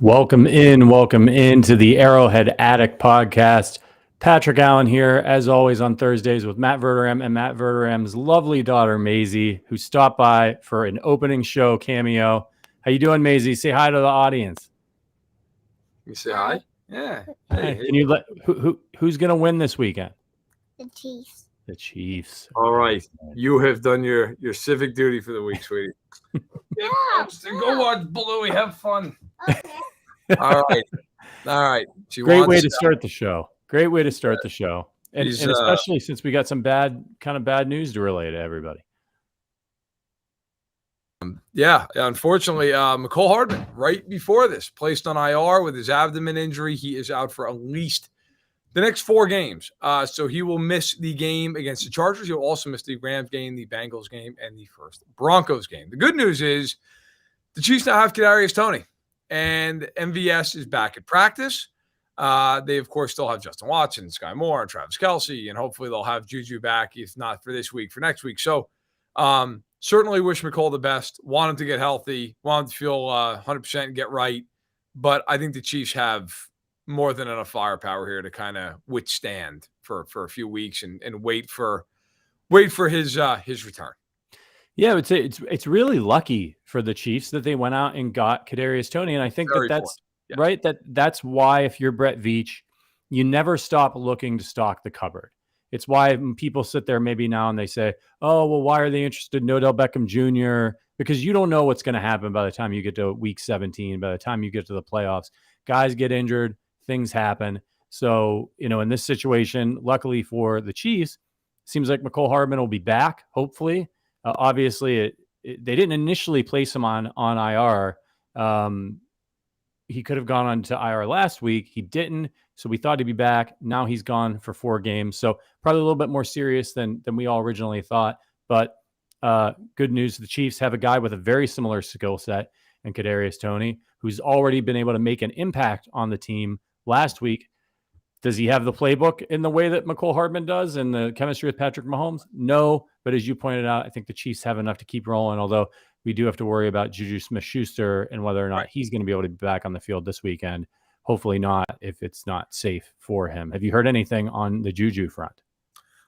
Welcome into the Arrowhead Addict podcast. Patrick Allen here, as always, on Thursdays with Matt Verderame and Matt Verderame's lovely daughter, Maisie, who stopped by for an opening show cameo. How you doing, Maisie? Say hi to the audience. You say hi? Yeah. Hey, can you let who's going to win this weekend? The Chiefs. The Chiefs. All right. You have done your civic duty for the week, sweetie. Yeah. Go watch Bluey. Have fun. Okay. All right. Great way to start the show. And especially since we got some bad news to relay to everybody. Unfortunately, Mecole Hardman, right before this, placed on IR with his abdomen injury. He is out for at least the next 4 games. So he will miss the game against the Chargers. He'll also miss the Rams game, the Bengals game, and the first Broncos game. The good news is the Chiefs now have Kadarius Toney, and MVS is back at practice. They, of course, still have Justin Watson, Sky Moore, and Travis Kelce, and hopefully they'll have Juju back, if not for this week, for next week. So certainly wish Mecole the best. Want him to get healthy. Want him to feel 100% and get right. But I think the Chiefs have more than enough firepower here to kind of withstand for a few weeks and wait for his return. Yeah, I would say it's really lucky for the Chiefs that they went out and got Kadarius Toney, and I think that's right. That's why, if you're Brett Veach, you never stop looking to stock the cupboard. It's why people sit there maybe now and they say, "Oh, well, why are they interested in Odell Beckham Jr.?" Because you don't know what's going to happen by the time you get to week 17. By the time you get to the playoffs, guys get injured, things happen. So, in this situation, luckily for the Chiefs, it seems like Mecole Hardman will be back, hopefully. Obviously, they didn't initially place him on IR. He could have gone on to IR last week. He didn't, so we thought he'd be back. Now he's gone for 4 games, so probably a little bit more serious than we all originally thought. But good news, the Chiefs have a guy with a very similar skill set in Kadarius Toney, who's already been able to make an impact on the team last week. Does he have the playbook in the way that Mecole Hardman does and the chemistry with Patrick Mahomes? No, but as you pointed out, I think the Chiefs have enough to keep rolling, although we do have to worry about Juju Smith-Schuster and whether or not he's going to be able to be back on the field this weekend. Hopefully not, if it's not safe for him. Have you heard anything on the Juju front?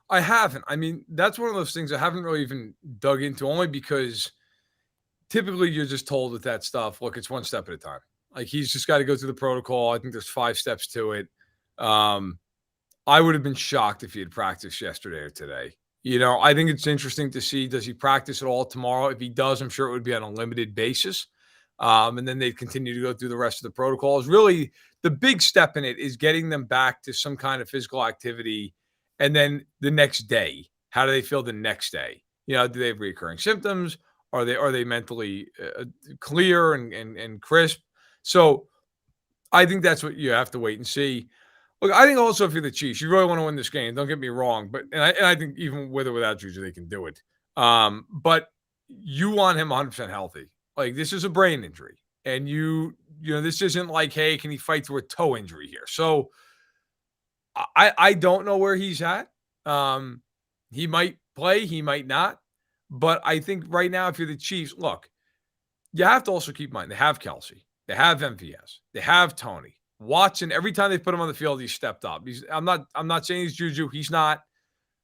I haven't. I mean, that's one of those things I haven't really even dug into, only because typically you're just told with that stuff, look, it's one step at a time. Like, he's just got to go through the protocol. I think there's 5 steps to it. I would have been shocked if he had practiced yesterday or today. I think it's interesting to see, does he practice at all tomorrow? If he does, I'm sure it would be on a limited basis. And then they'd continue to go through the rest of the protocols. Really, the big step in it is getting them back to some kind of physical activity. And then the next day, how do they feel the next day? Do they have recurring symptoms? Are they mentally clear and crisp? So I think that's what you have to wait and see. Look, I think also if you're the Chiefs, you really want to win this game. Don't get me wrong, but I think even with or without Juju, they can do it. But you want him 100% healthy. Like, this is a brain injury, and this isn't like, hey, can he fight through a toe injury here? So I don't know where he's at. He might play, he might not. But I think right now, if you're the Chiefs, look, you have to also keep in mind they have Kelce, they have MVS, they have Toney. Watson, every time they put him on the field, he's stepped up. I'm not saying he's Juju. He's not.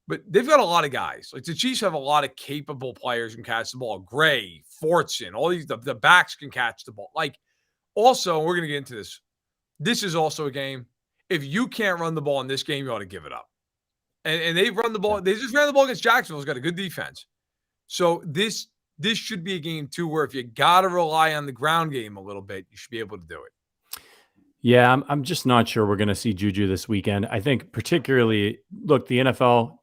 But they've got a lot of guys. Like, the Chiefs have a lot of capable players who can catch the ball. Gray, Fortson, all these, the backs can catch the ball. Like, also, we're going to get into this. This is also a game. If you can't run the ball in this game, you ought to give it up. And they've run the ball. They just ran the ball against Jacksonville. It's got a good defense. So this should be a game, too, where if you got to rely on the ground game a little bit, you should be able to do it. Yeah, I'm just not sure we're going to see Juju this weekend. I think particularly, look, the NFL,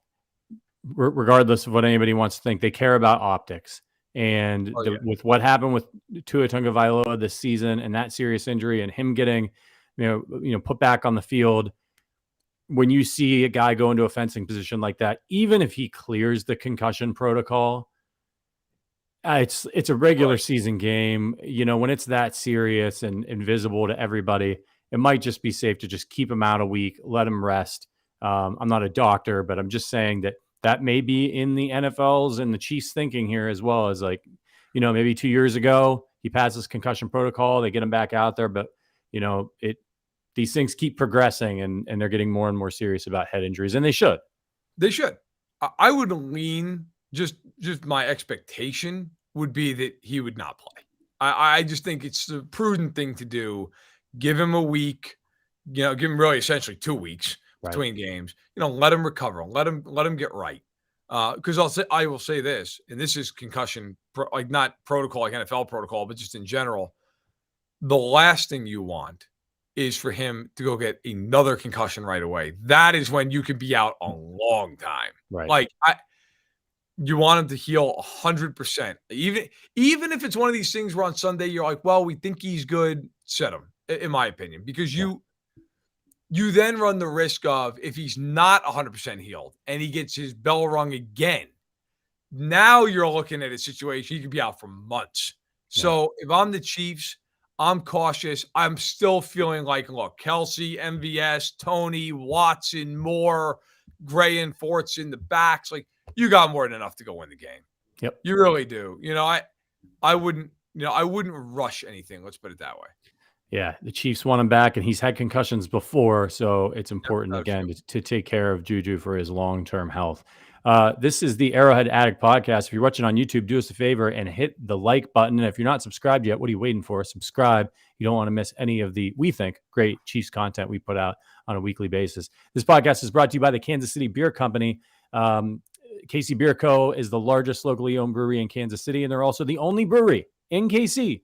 regardless of what anybody wants to think, they care about optics. And with what happened with Tua Tagovailoa this season and that serious injury and him getting, put back on the field, when you see a guy go into a fencing position like that, even if he clears the concussion protocol, it's a regular season game. When it's that serious and visible to everybody, it might just be safe to just keep him out a week, let him rest. I'm not a doctor, but I'm just saying that may be in the NFL's and the Chiefs thinking here, as well as, like, maybe 2 years ago, he passes concussion protocol, they get him back out there, but these things keep progressing and they're getting more and more serious about head injuries, and they should. They should. I would lean, just my expectation would be that he would not play. I just think it's the prudent thing to do. Give him a week, give him really essentially 2 weeks between games. Let him recover. Let him get right. Because I will say this, and this is concussion, like not protocol, like NFL protocol, but just in general. The last thing you want is for him to go get another concussion right away. That is when you could be out a long time. Right. Like you want him to heal 100%. Even if it's one of these things where on Sunday you're like, well, we think he's good, set him, in my opinion, because you then run the risk of, if he's not 100% healed and he gets his bell rung again, now you're looking at a situation he could be out for months. Yeah. So if I'm the Chiefs, I'm cautious. I'm still feeling like, look, Kelsey, MVS, Tony, Watson, Moore, Gray and Forts in the backs, like, you got more than enough to go win the game. Yep. You really do. I wouldn't rush anything. Let's put it that way. Yeah. The Chiefs want him back, and he's had concussions before. So it's important to take care of Juju for his long-term health. This is the Arrowhead Addict podcast. If you're watching on YouTube, do us a favor and hit the like button. And if you're not subscribed yet, what are you waiting for? Subscribe. You don't want to miss any of the, we think, great Chiefs content we put out on a weekly basis. This podcast is brought to you by the Kansas City Beer Company. KC Beer Co. is the largest locally owned brewery in Kansas City, and they're also the only brewery in KC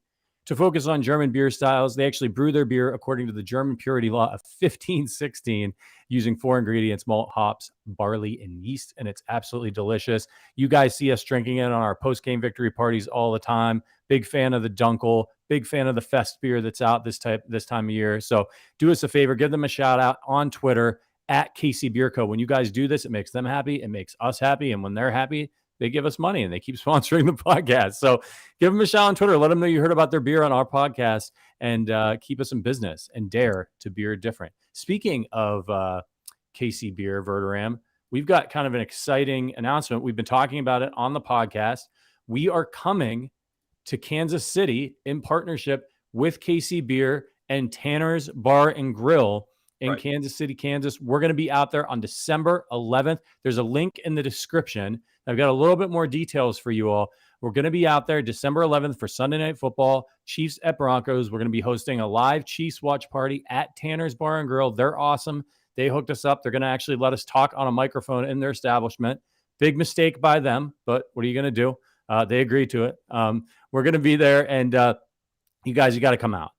to focus on German beer styles. They actually brew their beer according to the German purity law of 1516, using 4 ingredients: malt, hops, barley, and yeast, and it's absolutely delicious. You guys see us drinking it on our post-game victory parties all the time. Big fan of the Dunkel, big fan of the Fest beer that's out this time of year. So do us a favor, give them a shout out on Twitter at KC Beer Co. When you guys do this, it makes them happy, it makes us happy, and when they're happy, they give us money and they keep sponsoring the podcast. So give them a shout on Twitter. Let them know you heard about their beer on our podcast, and keep us in business and dare to beer different. Speaking of KC Beer, Verderame, we've got kind of an exciting announcement. We've been talking about it on the podcast. We are coming to Kansas City in partnership with KC Beer and Tanner's Bar and Grill in Kansas City, Kansas. We're going to be out there on December 11th. There's a link in the description. I've got a little bit more details for you all. We're going to be out there December 11th for Sunday Night Football, Chiefs at Broncos. We're going to be hosting a live Chiefs watch party at Tanner's Bar and Grill. They're awesome. They hooked us up. They're going to actually let us talk on a microphone in their establishment. Big mistake by them, but what are you going to do? They agreed to it. We're going to be there, and you guys, you got to come out.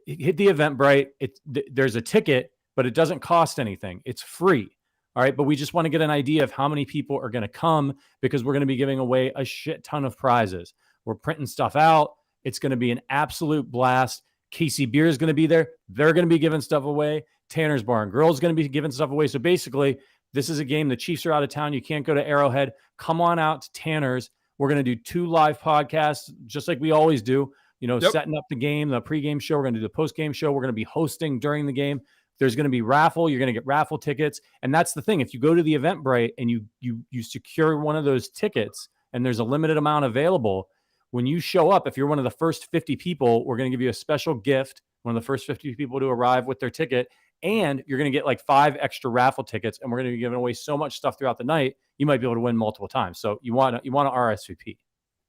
Hit the Eventbrite. There's a ticket, but it doesn't cost anything. It's free. All right. But we just want to get an idea of how many people are going to come, because we're going to be giving away a shit ton of prizes. We're printing stuff out. It's going to be an absolute blast. KC Beer is going to be there. They're going to be giving stuff away. Tanner's Bar and Grill is going to be giving stuff away. So basically, this is a game. The Chiefs are out of town. You can't go to Arrowhead. Come on out to Tanner's. We're going to do 2 live podcasts, just like we always do. Setting up the game, the pregame show. We're going to do the postgame show. We're going to be hosting during the game. There's going to be raffle. You're going to get raffle tickets. And that's the thing. If you go to the Eventbrite and you secure one of those tickets, and there's a limited amount available, when you show up, if you're one of the first 50 people, we're going to give you a special gift, one of the first 50 people to arrive with their ticket. And you're going to get like 5 extra raffle tickets. And we're going to be giving away so much stuff throughout the night, you might be able to win multiple times. So you want to RSVP.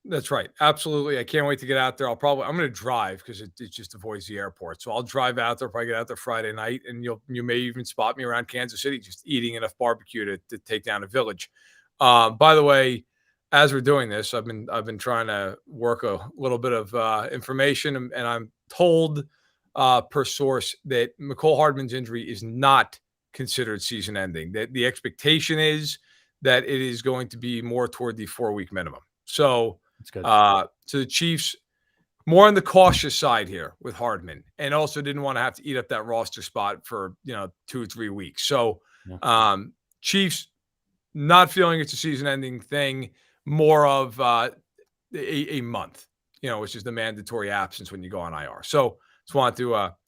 That's right. Absolutely. I can't wait to get out there. I'm going to drive, because it just avoids the airport. So I'll drive out there, probably get out there Friday night, and you may even spot me around Kansas City, just eating enough barbecue to take down a village. By the way, as we're doing this, I've been trying to work a little bit of information, and I'm told per source that Mecole Hardman's injury is not considered season ending. That the expectation is that it is going to be more toward the 4-week minimum. So that's good. So the Chiefs more on the cautious side here with Hardman, and also didn't want to have to eat up that roster spot for 2 or 3 weeks. So Chiefs not feeling it's a season ending thing, more of a month, which is the mandatory absence when you go on IR. So just wanted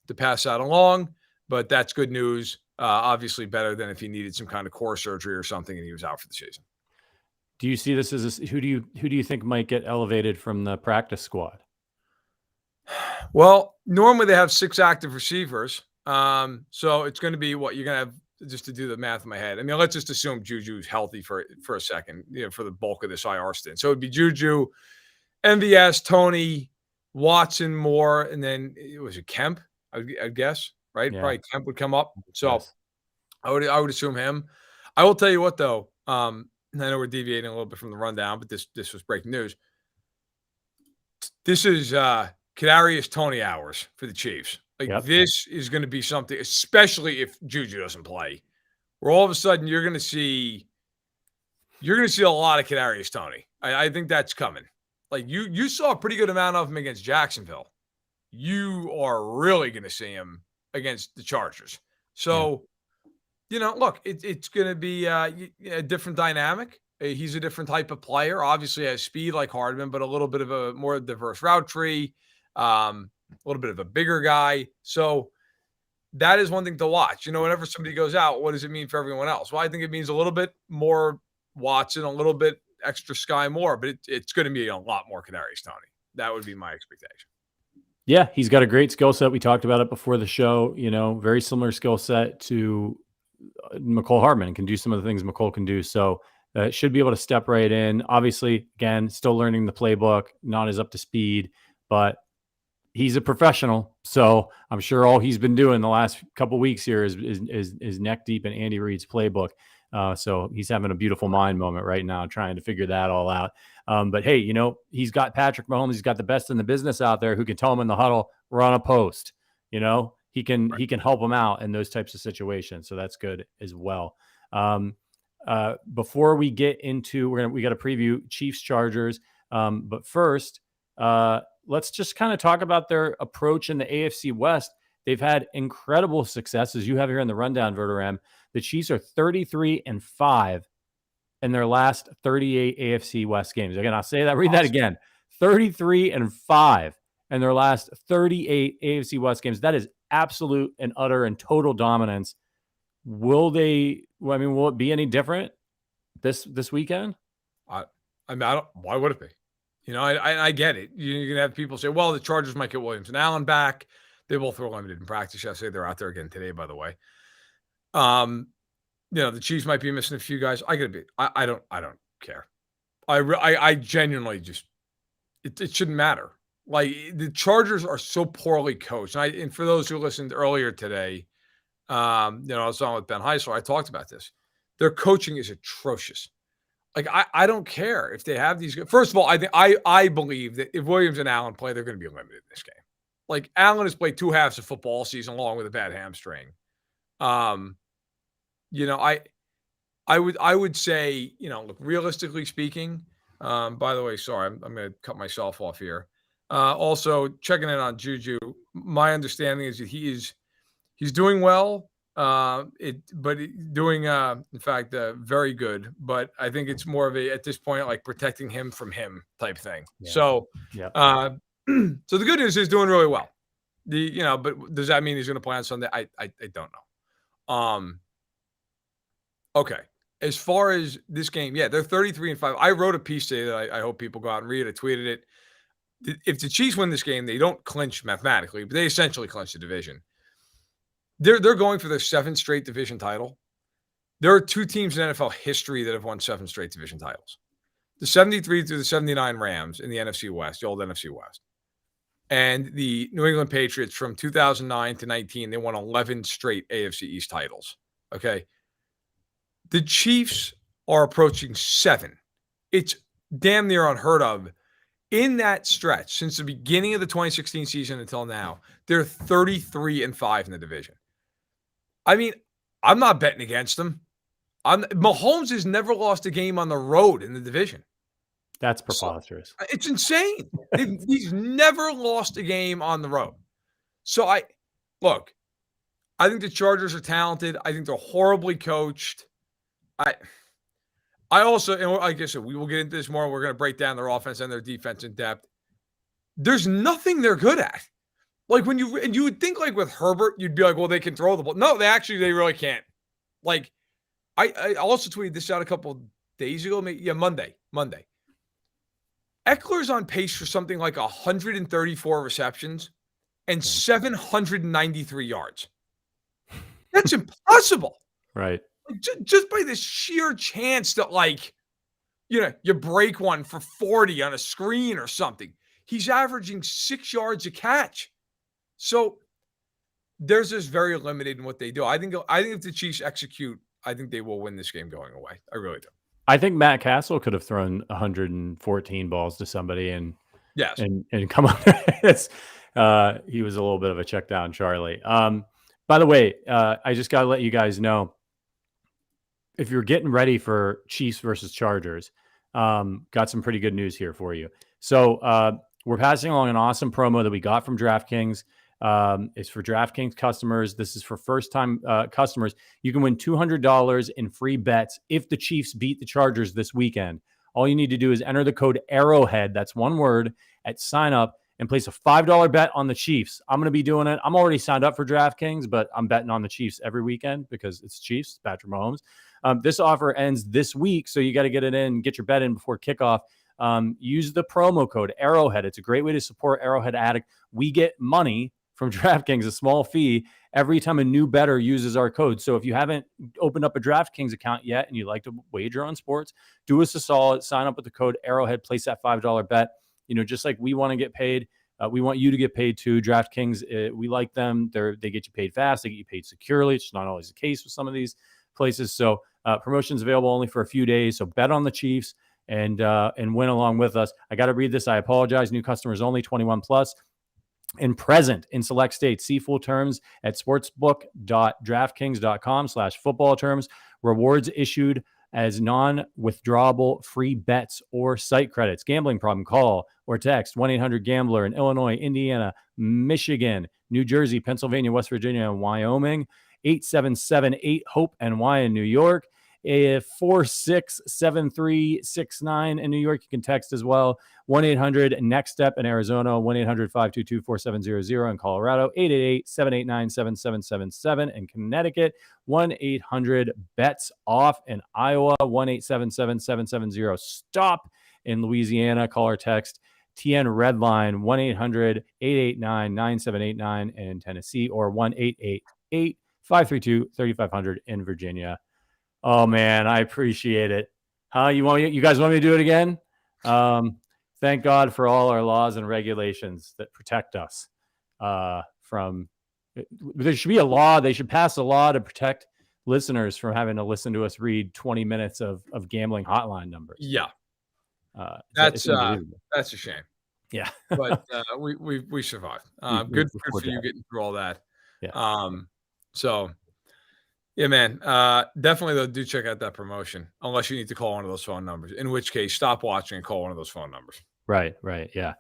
to pass that along, but that's good news. Obviously better than if he needed some kind of core surgery or something and he was out for the season. Do you see this as who do you think might get elevated from the practice squad? Well, normally they have 6 active receivers. So it's going to be what you're going to have, just to do the math in my head. I mean, let's just assume Juju's healthy for a second, for the bulk of this IR stint. So it'd be Juju, MVS, Tony, Watson, Moore, and then it was Kemp, I'd guess, right? Yeah. Probably Kemp would come up. So Yes. I would assume him. I will tell you what though. I know we're deviating a little bit from the rundown, but this was breaking news. This is Kadarius Toney hours for the Chiefs. This is going to be something, especially if Juju doesn't play, where all of a sudden you're going to see a lot of Kadarius Toney. I think that's coming. Like you saw a pretty good amount of him against Jacksonville. You are really going to see him against the Chargers. So, look, it's going to be a different dynamic. He's a different type of player. Obviously has speed like Hardman, but a little bit of a more diverse route tree, a little bit of a bigger guy. So that is one thing to watch. Whenever somebody goes out, what does it mean for everyone else? Well, I think it means a little bit more Watson, a little bit extra Sky Moore, but it's going to be a lot more Kadarius Toney. That would be my expectation. Yeah, he's got a great skill set. We talked about it before the show. Very similar skill set to McCole Hardman, and can do some of the things McCole can do. So should be able to step right in. Obviously, again, still learning the playbook, not as up to speed, but he's a professional. So I'm sure all he's been doing the last couple of weeks here is neck deep in Andy Reid's playbook. So he's having a beautiful mind moment right now, trying to figure that all out. But hey, he's got Patrick Mahomes. He's got the best in the business out there who can tell him in the huddle, run a post. He can help him out in those types of situations. So that's good as well. Before we get into, we got to preview Chiefs Chargers. But first, let's just kind of talk about their approach in the AFC West. They've had incredible success, as you have here in the rundown, Verderame. The Chiefs are 33-5 in their last 38 AFC West games. Again, I'll say that. Read that again. 33-5 in their last 38 AFC West games. That is absolute and utter and total dominance. Will it be any different this weekend? Why would it be? I get it. You're going to have people say, well, the Chargers might get Williams and Allen back. They both were limited in practice yesterday. They're out there again today, by the way. The Chiefs might be missing a few guys. I don't care. I genuinely just, it shouldn't matter. Like, the Chargers are so poorly coached. And for those who listened earlier today, I was on with Ben Heisler. I talked about this. Their coaching is atrocious. Like, I don't care if they have these. First of all, I believe that if Williams and Allen play, they're going to be limited in this game. Like, Allen has played 2 halves of football all season long with a bad hamstring. I would say, look, realistically speaking, by the way, sorry, I'm going to cut myself off here. Also checking in on Juju. My understanding is that he's doing well. Doing in fact, very good. But I think it's more of at this point, like protecting him from him type thing. Yeah. So, so the good news is doing really well. But does that mean he's going to play on Sunday? I don't know. Okay. As far as this game, they're 33-5. I wrote a piece today that I hope people go out and read. I tweeted it. If the Chiefs win this game, they don't clinch mathematically, but they essentially clinch the division. They're going for their 7th straight division title. There are 2 teams in NFL history that have won 7 straight division titles. The 73 through the 79 Rams in the NFC West, the old NFC West. And the New England Patriots from 2009 to 19, they won 11 straight AFC East titles. Okay. The Chiefs are approaching 7. It's damn near unheard of. In that stretch, since the beginning of the 2016 season until now, they're 33-5 in the division. I mean, I'm not betting against them. Mahomes has never lost a game on the road in the division. That's preposterous. So, it's insane. He's never lost a game on the road. So I think the Chargers are talented. I think they're horribly coached. I also, and like I said, we will get into this more. We're going to break down their offense and their defense in depth. There's nothing they're good at. Like you would think like with Herbert, you'd be like, well, they can throw the ball. No, they really can't. Like I also tweeted this out a couple of days ago. Monday. Eckler's on pace for something like 134 receptions and 793 yards. That's impossible. Right. Just by the sheer chance that, like, you break one for 40 on a screen or something. He's averaging 6 yards a catch. So there's just very limited in what they do. I think if the Chiefs execute, I think they will win this game going away. I really do. I think Matt Castle could have thrown 114 balls to somebody and come on. He was a little bit of a check down, Charlie. By the way, I just got to let you guys know, if you're getting ready for Chiefs versus Chargers, got some pretty good news here for you. So we're passing along an awesome promo that we got from DraftKings. It's for DraftKings customers. This is for first-time customers. You can win $200 in free bets if the Chiefs beat the Chargers this weekend. All you need to do is enter the code Arrowhead, that's one word, at sign up and place a $5 bet on the Chiefs. I'm going to be doing it. I'm already signed up for DraftKings, but I'm betting on the Chiefs every weekend because it's Chiefs, Patrick Mahomes. This offer ends this week, so you got to get it in, get your bet in before kickoff. Use the promo code Arrowhead. It's a great way to support Arrowhead Addict. We get money from DraftKings, a small fee, every time a new bettor uses our code. So if you haven't opened up a DraftKings account yet and you like to wager on sports, do us a solid, sign up with the code Arrowhead, place that $5 bet. Just like we want to get paid, we want you to get paid too. DraftKings, we like them. They get you paid fast. They get you paid securely. It's not always the case with some of these places. So promotions available only for a few days. So bet on the Chiefs and win along with us. I got to read this. I apologize. New customers only, 21 plus. And present in select states. See full terms at sportsbook.draftkings.com/football terms. Rewards issued as non-withdrawable free bets or site credits. Gambling problem? Call or text 1-800-GAMBLER in Illinois, Indiana, Michigan, New Jersey, Pennsylvania, West Virginia, and Wyoming. 877-8-HOPE-NY in New York. 467369 in New York. You can text as well. 1-800-NEXT-STEP in Arizona. 1-800-522-4700 in Colorado. 888-789-7777 in Connecticut. 1-800-BETS-OFF in Iowa. 1-877-770-STOP in Louisiana. Call or text TN REDLINE 1-800-889-9789 in Tennessee, or 1-888-532-3500 in Virginia. Oh man, I appreciate it. You guys want me to do it again? Thank God for all our laws and regulations that protect us from. There should be a law. They should pass a law to protect listeners from having to listen to us read 20 minutes of gambling hotline numbers. Yeah, that's a shame. Yeah, but we survived. Good for you getting through all that. Yeah. So. Yeah, man. Definitely, though, do check out that promotion, unless you need to call one of those phone numbers, in which case stop watching and call one of those phone numbers. Right. Yeah.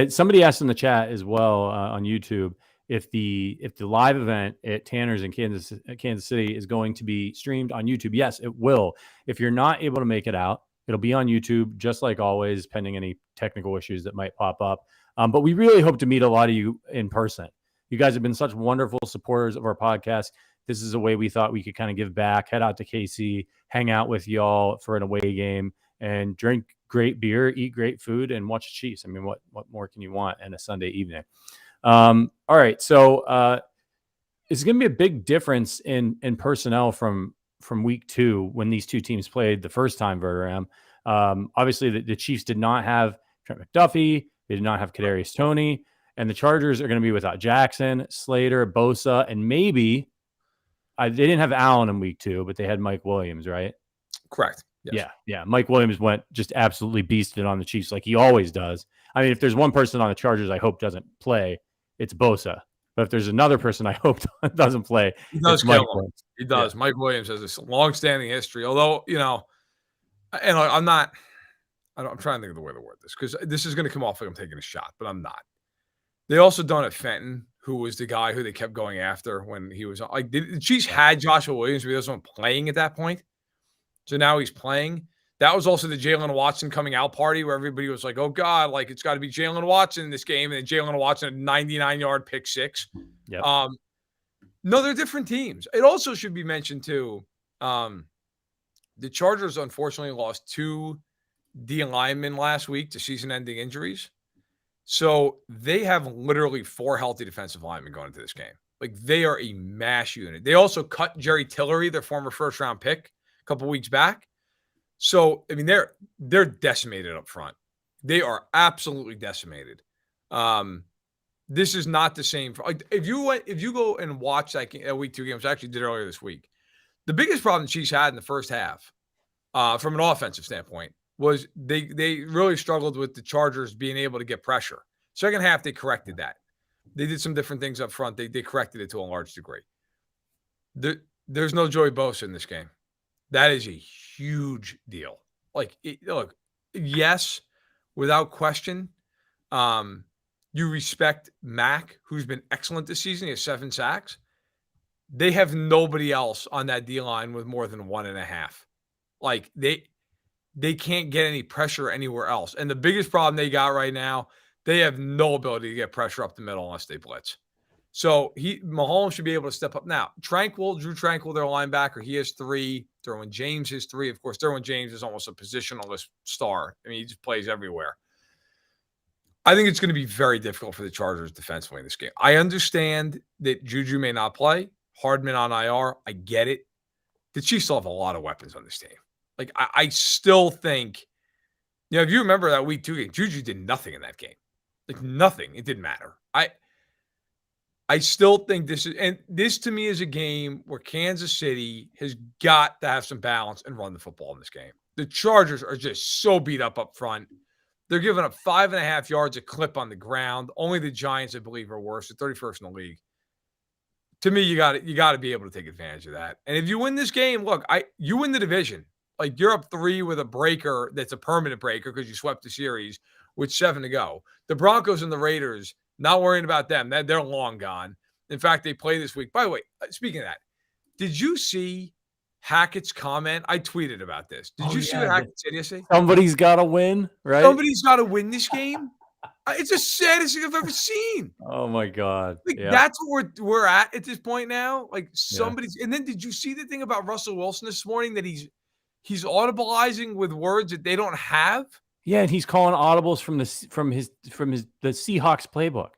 Somebody asked in the chat as well on YouTube if the live event at Tanner's in Kansas City is going to be streamed on YouTube. Yes, it will. If you're not able to make it out, it'll be on YouTube, just like always, pending any technical issues that might pop up. But we really hope to meet a lot of you in person. You guys have been such wonderful supporters of our podcast. This is a way we thought we could kind of give back, head out to KC, hang out with y'all for an away game, and drink great beer, eat great food, and watch the Chiefs. I mean, what more can you want in a Sunday evening? All right, so it's going to be a big difference in personnel from week 2 when these two teams played the first time, Verderame. Obviously, the Chiefs did not have Trent McDuffie. They did not have Kadarius Toney. And the Chargers are going to be without Jackson, Slater, Bosa, and maybe – they didn't have Allen in week 2, but they had Mike Williams, right? Correct. Yes. Yeah. Mike Williams went just absolutely beasted on the Chiefs like he always does. I mean, if there's one person on the Chargers I hope doesn't play, it's Bosa. But if there's another person I hope doesn't play, it's Mike Williams. He does. Yeah. Mike Williams has this long-standing history. Although, and I'm trying to think of the way to word this, because this is going to come off like I'm taking a shot, but I'm not. They also don't have Fenton, who was the guy who they kept going after when he was like the Chiefs had Joshua Williams, but he wasn't playing at that point. So now he's playing. That was also the Jalen Watson coming out party where everybody was like, oh God, like it's got to be Jalen Watson in this game. And then Jalen Watson, a 99-yard pick 6. Yep. No, they're different teams. It also should be mentioned too. The Chargers unfortunately lost 2 D linemen last week to season-ending injuries. So they have literally 4 healthy defensive linemen going into this game. Like, they are a mash unit. They also cut Jerry Tillery, their former first-round pick, a couple weeks back. So, I mean, they're decimated up front. They are absolutely decimated. This is not the same. Like, if you go and watch that week 2 game, which I actually did earlier this week, the biggest problem the Chiefs had in the first half, from an offensive standpoint, was they really struggled with the Chargers being able to get pressure. Second half, they corrected that. They did some different things up front. They corrected it to a large degree. There's no Joey Bosa in this game. That is a huge deal. Like, look, yes, without question, you respect Mac, who's been excellent this season. He has 7 sacks. They have nobody else on that D-line with more than 1.5. Like, they can't get any pressure anywhere else. And the biggest problem they got right now, they have no ability to get pressure up the middle unless they blitz. So Mahomes should be able to step up. Now, Drew Tranquil, their linebacker, he has 3. Derwin James has 3. Of course, Derwin James is almost a positionalist star. I mean, he just plays everywhere. I think it's going to be very difficult for the Chargers defensively in this game. I understand that Juju may not play. Hardman on IR. I get it. The Chiefs still have a lot of weapons on this team. Like, I still think, if you remember that week 2 game, Juju did nothing in that game. Like, nothing. It didn't matter. I still think this to me is a game where Kansas City has got to have some balance and run the football in this game. The Chargers are just so beat up front. They're giving up 5.5 yards a clip on the ground. Only the Giants, I believe, are worse. They're 31st in the league. To me, you got to be able to take advantage of that. And if you win this game, look, you win the division. Like, you're up 3 with a breaker that's a permanent breaker because you swept the series with 7 to go. The Broncos and the Raiders, not worrying about them. They're long gone. In fact, they play this week. By the way, speaking of that, did you see Hackett's comment? I tweeted about this. Did you see what Hackett said yesterday? Somebody's got to win, right? Somebody's got to win this game. It's the saddest thing I've ever seen. Oh, my God. Like, that's what we're at this point now. Like, somebody's – and then did you see the thing about Russell Wilson this morning that he's audibilizing with words that they don't have? Yeah, and he's calling audibles from the Seahawks playbook.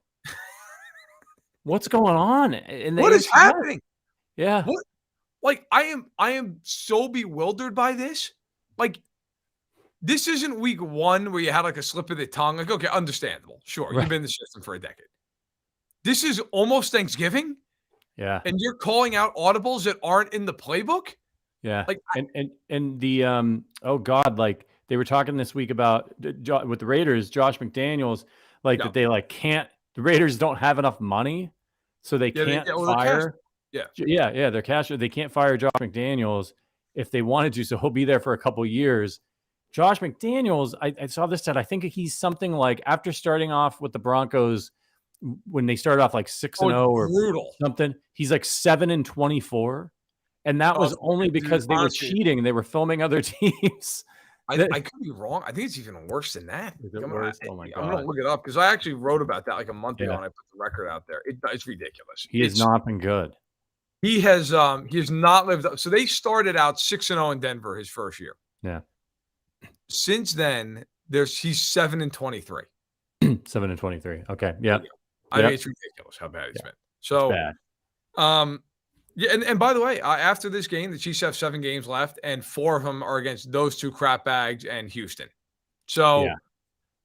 What's going on? What is happening? Yeah. What? Like, I am so bewildered by this. Like, this isn't week 1 where you had like a slip of the tongue. Like, okay, understandable. Sure, right. You've been in the system for a decade. This is almost Thanksgiving. Yeah. And you're calling out audibles that aren't in the playbook? Yeah. Like, and the oh God, like, they were talking this week about with the Raiders, Josh McDaniels, that they can't. The Raiders don't have enough money, so they can't fire. They're cash. They can't fire Josh McDaniels if they wanted to. So he'll be there for a couple years. Josh McDaniels, I saw this stat. I think he's something like, after starting off with the Broncos when they started off like 6-0 or brutal something, he's like 7-24, and that was only because they were cheating. They were filming other teams. I could be wrong. I think it's even worse than that. Oh my God. I'm going to look it up because I actually wrote about that like a month ago and I put the record out there. It's ridiculous. He has not been good. He has not lived up. So they started out 6-0 in Denver his first year. Yeah. Since then, he's 7-23. 7-23. Okay. Yeah. I mean, it's ridiculous how bad he's been. So bad. Yeah, and by the way, after this game, the Chiefs have 7 games left, and 4 of them are against those 2 crap bags and Houston. So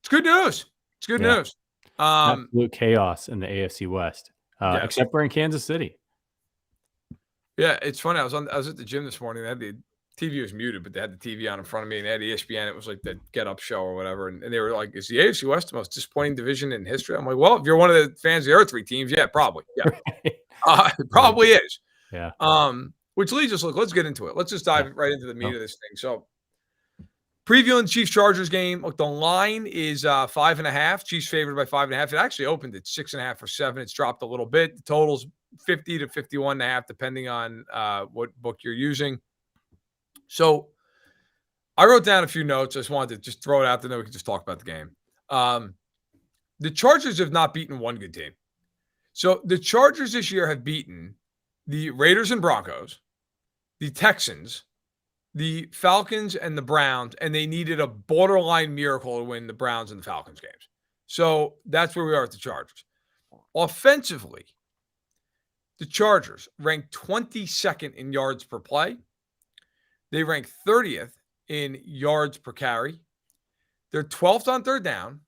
it's good news. It's good news. Absolute chaos in the AFC West, except for in Kansas City. Yeah, it's funny. I was at the gym this morning. They had the TV was muted, but they had the TV on in front of me, and they had ESPN. It was like the Get Up show or whatever, and they were like, "Is the AFC West the most disappointing division in history?" I'm like, "Well, if you're one of the fans of the other 3 teams, yeah, probably, yeah, it probably is." Yeah. Which leads us, let's get into it. Let's just dive right into the meat of this thing. So, previewing Chiefs-Chargers game. Look, the line is 5.5. Chiefs favored by 5.5. It actually opened at 6.5 or 7. It's dropped a little bit. The total's 50 to 51.5, depending on what book you're using. So, I wrote down a few notes. I just wanted to just throw it out there, then we can just talk about the game. The Chargers have not beaten one good team. So, the Chargers this year have beaten the Raiders and Broncos, the Texans, the Falcons, and the Browns, and they needed a borderline miracle to win the Browns and the Falcons games. So that's where we are with the Chargers. Offensively, the Chargers rank 22nd in yards per play. They rank 30th in yards per carry. They're 12th on third down.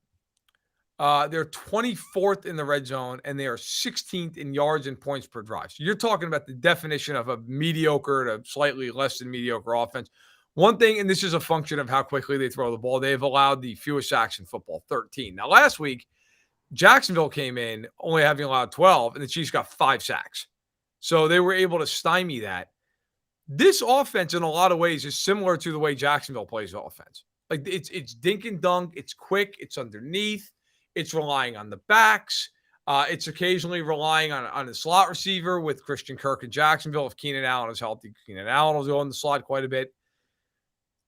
They're 24th in the red zone, and they are 16th in yards and points per drive. So you're talking about the definition of a mediocre to slightly less than mediocre offense. One thing, and this is a function of how quickly they throw the ball, they've allowed the fewest sacks in football, 13. Now, last week, Jacksonville came in only having allowed 12, and the Chiefs got 5 sacks. So they were able to stymie that. This offense, in a lot of ways, is similar to the way Jacksonville plays offense. Like, it's dink and dunk. It's quick. It's underneath. It's relying on the backs. It's occasionally relying on a slot receiver with Christian Kirk in Jacksonville. If Keenan Allen is healthy, Keenan Allen will go in the slot quite a bit.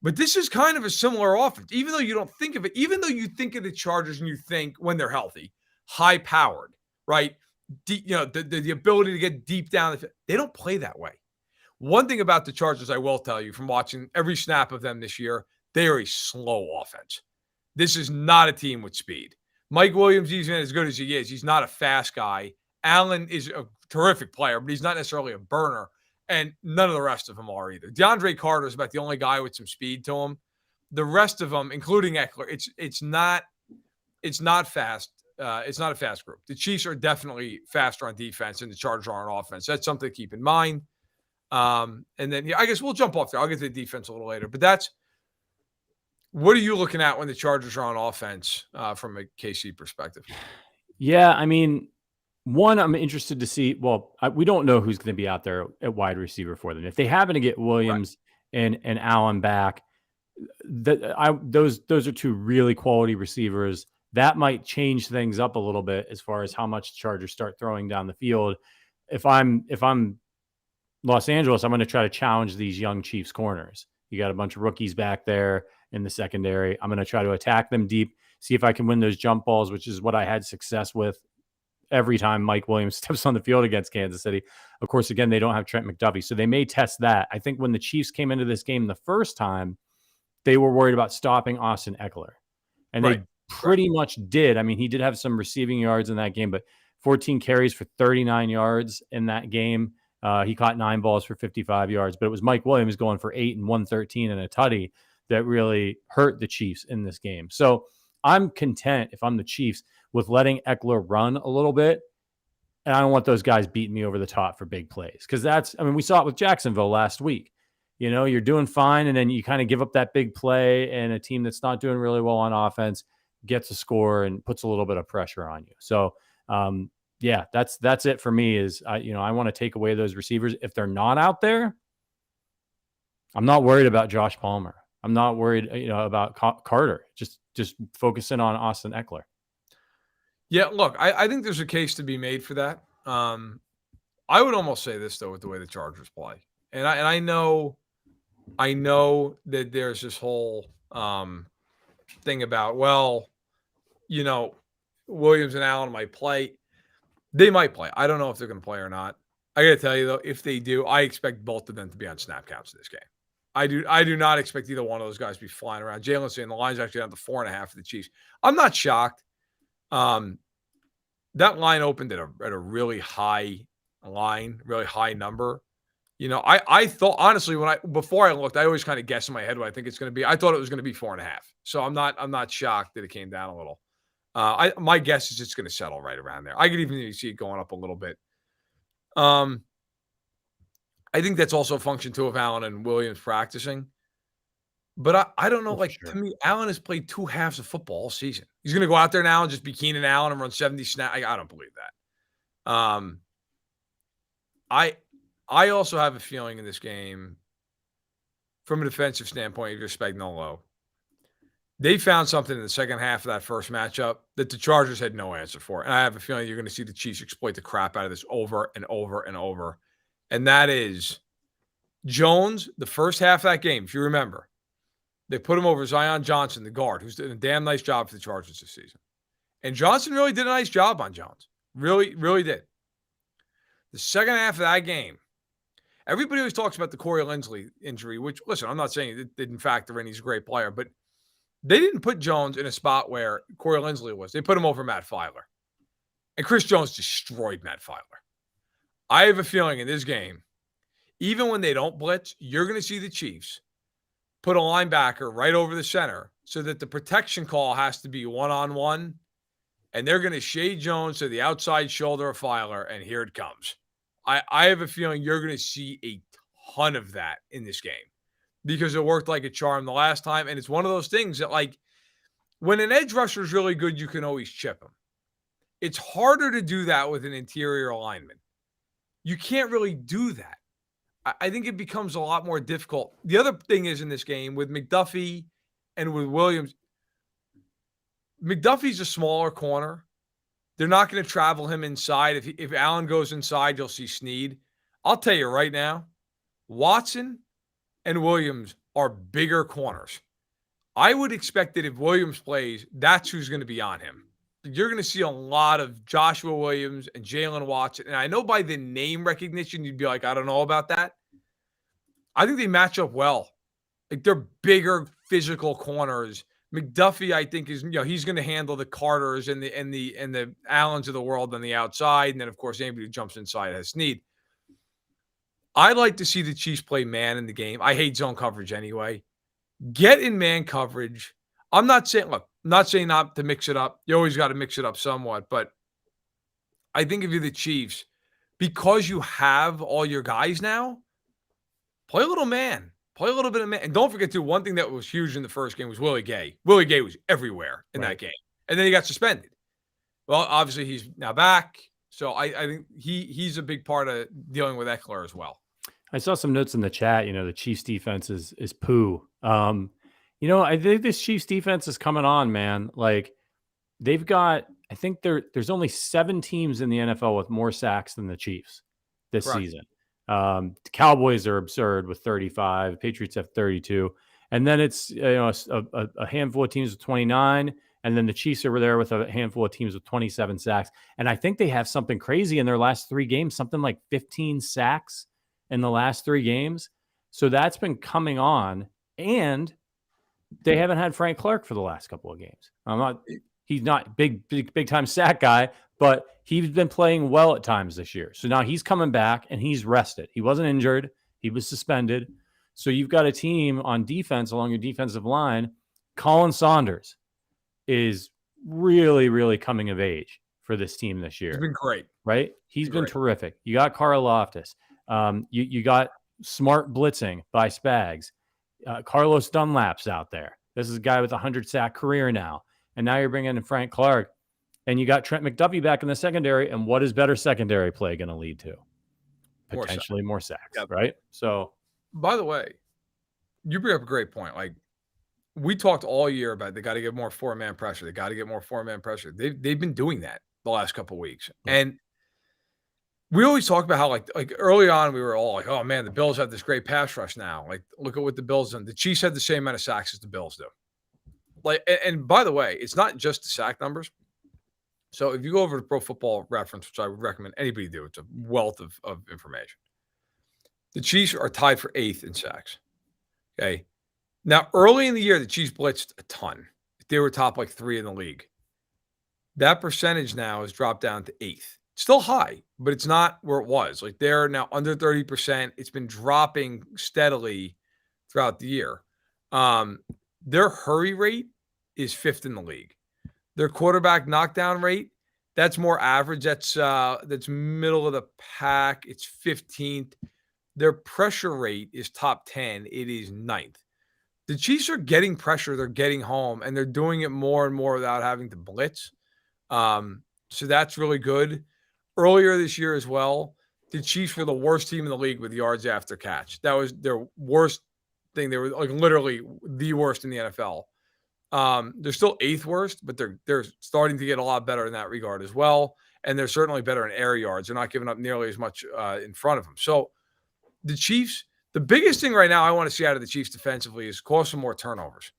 But this is kind of a similar offense, even though you don't think of it, even though you think of the Chargers and you think when they're healthy, high-powered, right? The ability to get deep down. They don't play that way. One thing about the Chargers, I will tell you from watching every snap of them this year, they are a slow offense. This is not a team with speed. Mike Williams, even as good as he is, he's not a fast guy. Allen is a terrific player, but he's not necessarily a burner. And none of the rest of them are either. DeAndre Carter is about the only guy with some speed to him. The rest of them, including Eckler, it's not fast. It's not a fast group. The Chiefs are definitely faster on defense, and the Chargers are on offense. That's something to keep in mind. And then I guess we'll jump off there. I'll get to the defense a little later. But what are you looking at when the Chargers are on offense from a KC perspective? Yeah, I mean, one, I'm interested to see. Well, we don't know who's going to be out there at wide receiver for them. If they happen to get Williams and Allen back, those are two really quality receivers. That might change things up a little bit as far as how much the Chargers start throwing down the field. If I'm Los Angeles, I'm going to try to challenge these young Chiefs corners. You got a bunch of rookies back there in the secondary. I'm going to try to attack them deep, see if I can win those jump balls, which is what I had success with every time Mike Williams steps on the field against Kansas City. Of course, again, they don't have Trent McDuffie, so they may test that. I think when the Chiefs came into this game the first time, they were worried about stopping Austin Eckler, and they pretty much did. I mean, he did have some receiving yards in that game, but 14 carries for 39 yards in that game. He caught 9 balls for 55 yards, but it was Mike Williams going for 8 and 113 and a tutty that really hurt the Chiefs in this game. So I'm content, if I'm the Chiefs, with letting Eckler run a little bit. And I don't want those guys beating me over the top for big plays. Because we saw it with Jacksonville last week. You know, you're doing fine, and then you kind of give up that big play, and a team that's not doing really well on offense gets a score and puts a little bit of pressure on you. So, yeah, that's it for me. I want to take away those receivers. If they're not out there, I'm not worried about Josh Palmer. I'm not worried, about Carter. Just focusing on Austin Eckler. Yeah, look, I think there's a case to be made for that. I would almost say this though, with the way the Chargers play, and I know that there's this whole thing about, Williams and Allen might play. They might play. I don't know if they're going to play or not. I got to tell you though, if they do, I expect both of them to be on snap counts in this game. I do not expect either one of those guys to be flying around. Jalen's saying the line's actually down to 4.5 for the Chiefs. I'm not shocked. That line opened at a really high line, really high number. I thought, honestly, before I looked, I always kind of guess in my head what I think it's going to be. I thought it was going to be 4.5. So I'm not shocked that it came down a little. My guess is it's going to settle right around there. I could even see it going up a little bit. I think that's also a function too of Allen and Williams practicing. But I don't know. To me, Allen has played 2 halves of football all season. He's going to go out there now and just be Keenan Allen and run 70 snaps. I don't believe that. I also have a feeling in this game, from a defensive standpoint, if you're Spagnuolo, they found something in the second half of that first matchup that the Chargers had no answer for. And I have a feeling you're going to see the Chiefs exploit the crap out of this over and over and over. And that is Jones, the first half of that game, if you remember, they put him over Zion Johnson, the guard, who's doing a damn nice job for the Chargers this season. And Johnson really did a nice job on Jones. Really, really did. The second half of that game, everybody always talks about the Corey Linsley injury, which, listen, I'm not saying it didn't factor in. He's a great player. But They didn't put Jones in a spot where Corey Linsley was. They put him over Matt Filer. And Chris Jones destroyed Matt Filer. I have a feeling in this game, even when they don't blitz, you're going to see the Chiefs put a linebacker right over the center so that the protection call has to be one-on-one, and they're going to shade Jones to the outside shoulder of Filer, and here it comes. I have a feeling you're going to see a ton of that in this game because it worked like a charm the last time, and it's one of those things that, like, when an edge rusher is really good, you can always chip him. It's harder to do that with an interior alignment. You can't really do that. I think it becomes a lot more difficult. The other thing is in this game with McDuffie and with Williams, McDuffie's a smaller corner. They're not going to travel him inside. If Allen goes inside, you'll see Snead. I'll tell you right now, Watson and Williams are bigger corners. I would expect that if Williams plays, that's who's going to be on him. You're going to see a lot of Joshua Williams and Jalen Watson. And I know by the name recognition, you'd be like, I don't know about that. I think they match up well. Like, they're bigger physical corners. McDuffie, I think, is, he's going to handle the Carters and the Allens of the world on the outside. And then, of course, anybody who jumps inside has Snead. I'd like to see the Chiefs play man in the game. I hate zone coverage anyway. Get in man coverage. I'm not saying not to mix it up. You always got to mix it up somewhat. But I think if you're the Chiefs, because you have all your guys now, play a little man. Play a little bit of man. And don't forget, too, one thing that was huge in the first game was Willie Gay. Willie Gay was everywhere in that game. And then he got suspended. Well, obviously, he's now back. So I think he's a big part of dealing with Eckler as well. I saw some notes in the chat. The Chiefs defense is poo. I think this Chiefs defense is coming on, man. Like, they've got, I think there's only 7 teams in the NFL with more sacks than the Chiefs this season. The Cowboys are absurd with 35. Patriots have 32. And then it's a handful of teams with 29. And then the Chiefs are there with a handful of teams with 27 sacks. And I think they have something crazy in their last 3 games, something like 15 sacks in the last 3 games. So that's been coming on. And they haven't had Frank Clark for the last couple of games. He's not big time sack guy, but he's been playing well at times this year. So now he's coming back and he's rested. He wasn't injured. He was suspended. So you've got a team on defense along your defensive line. Colin Saunders is really, really coming of age for this team this year. He's been great. Right? He's been terrific. You got Carl Loftus. You got smart blitzing by Spags. Carlos Dunlap's out there. This is a guy with a 100-sack career now. And now you're bringing in Frank Clark. And you got Trent McDuffie back in the secondary. And what is better secondary play going to lead to? Potentially more sacks, right? So, by the way, you bring up a great point. Like, we talked all year about they got to get more 4-man pressure. They got to get more 4-man pressure. They've been doing that the last couple of weeks. Yeah. And we always talk about how like early on we were all like, oh man, the Bills have this great pass rush now. Like, look at what the Bills done. The Chiefs had the same amount of sacks as the Bills do. Like, and by the way, it's not just the sack numbers. So if you go over to Pro Football Reference, which I would recommend anybody do, it's a wealth of information. The Chiefs are tied for 8th in sacks. Okay. Now, early in the year, the Chiefs blitzed a ton. They were top 3 in the league. That percentage now has dropped down to 8th. Still high, but it's not where it was. Like, they're now under 30%. It's been dropping steadily throughout the year. Their hurry rate is 5th in the league. Their quarterback knockdown rate, that's more average. That's middle of the pack. It's 15th. Their pressure rate is top 10. It is 9th. The Chiefs are getting pressure. They're getting home, and they're doing it more and more without having to blitz. So that's really good. Earlier this year as well, the Chiefs were the worst team in the league with yards after catch. That was their worst thing. They were literally the worst in the NFL. They're still 8th worst, but they're starting to get a lot better in that regard as well. And they're certainly better in air yards. They're not giving up nearly as much in front of them. So the Chiefs, the biggest thing right now I want to see out of the Chiefs defensively is cause some more turnovers.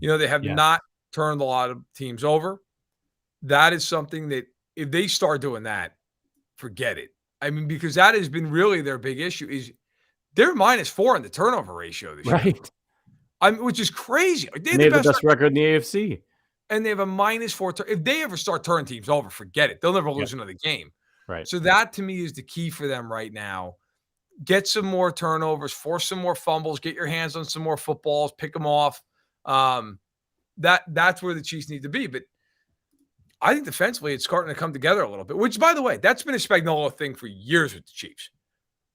They have not turned a lot of teams over. That is something that if they start doing that, forget it. I mean, because that has been really their big issue is they're -4 in the turnover ratio this year. Which is crazy. They have the best record in the AFC. And they have a -4. If they ever start turning teams over, forget it. They'll never lose another game. Right. So that to me is the key for them right now. Get some more turnovers, force some more fumbles, get your hands on some more footballs, pick them off. That's where the Chiefs need to be. But I think defensively it's starting to come together a little bit, which, by the way, that's been a Spagnuolo thing for years with the Chiefs.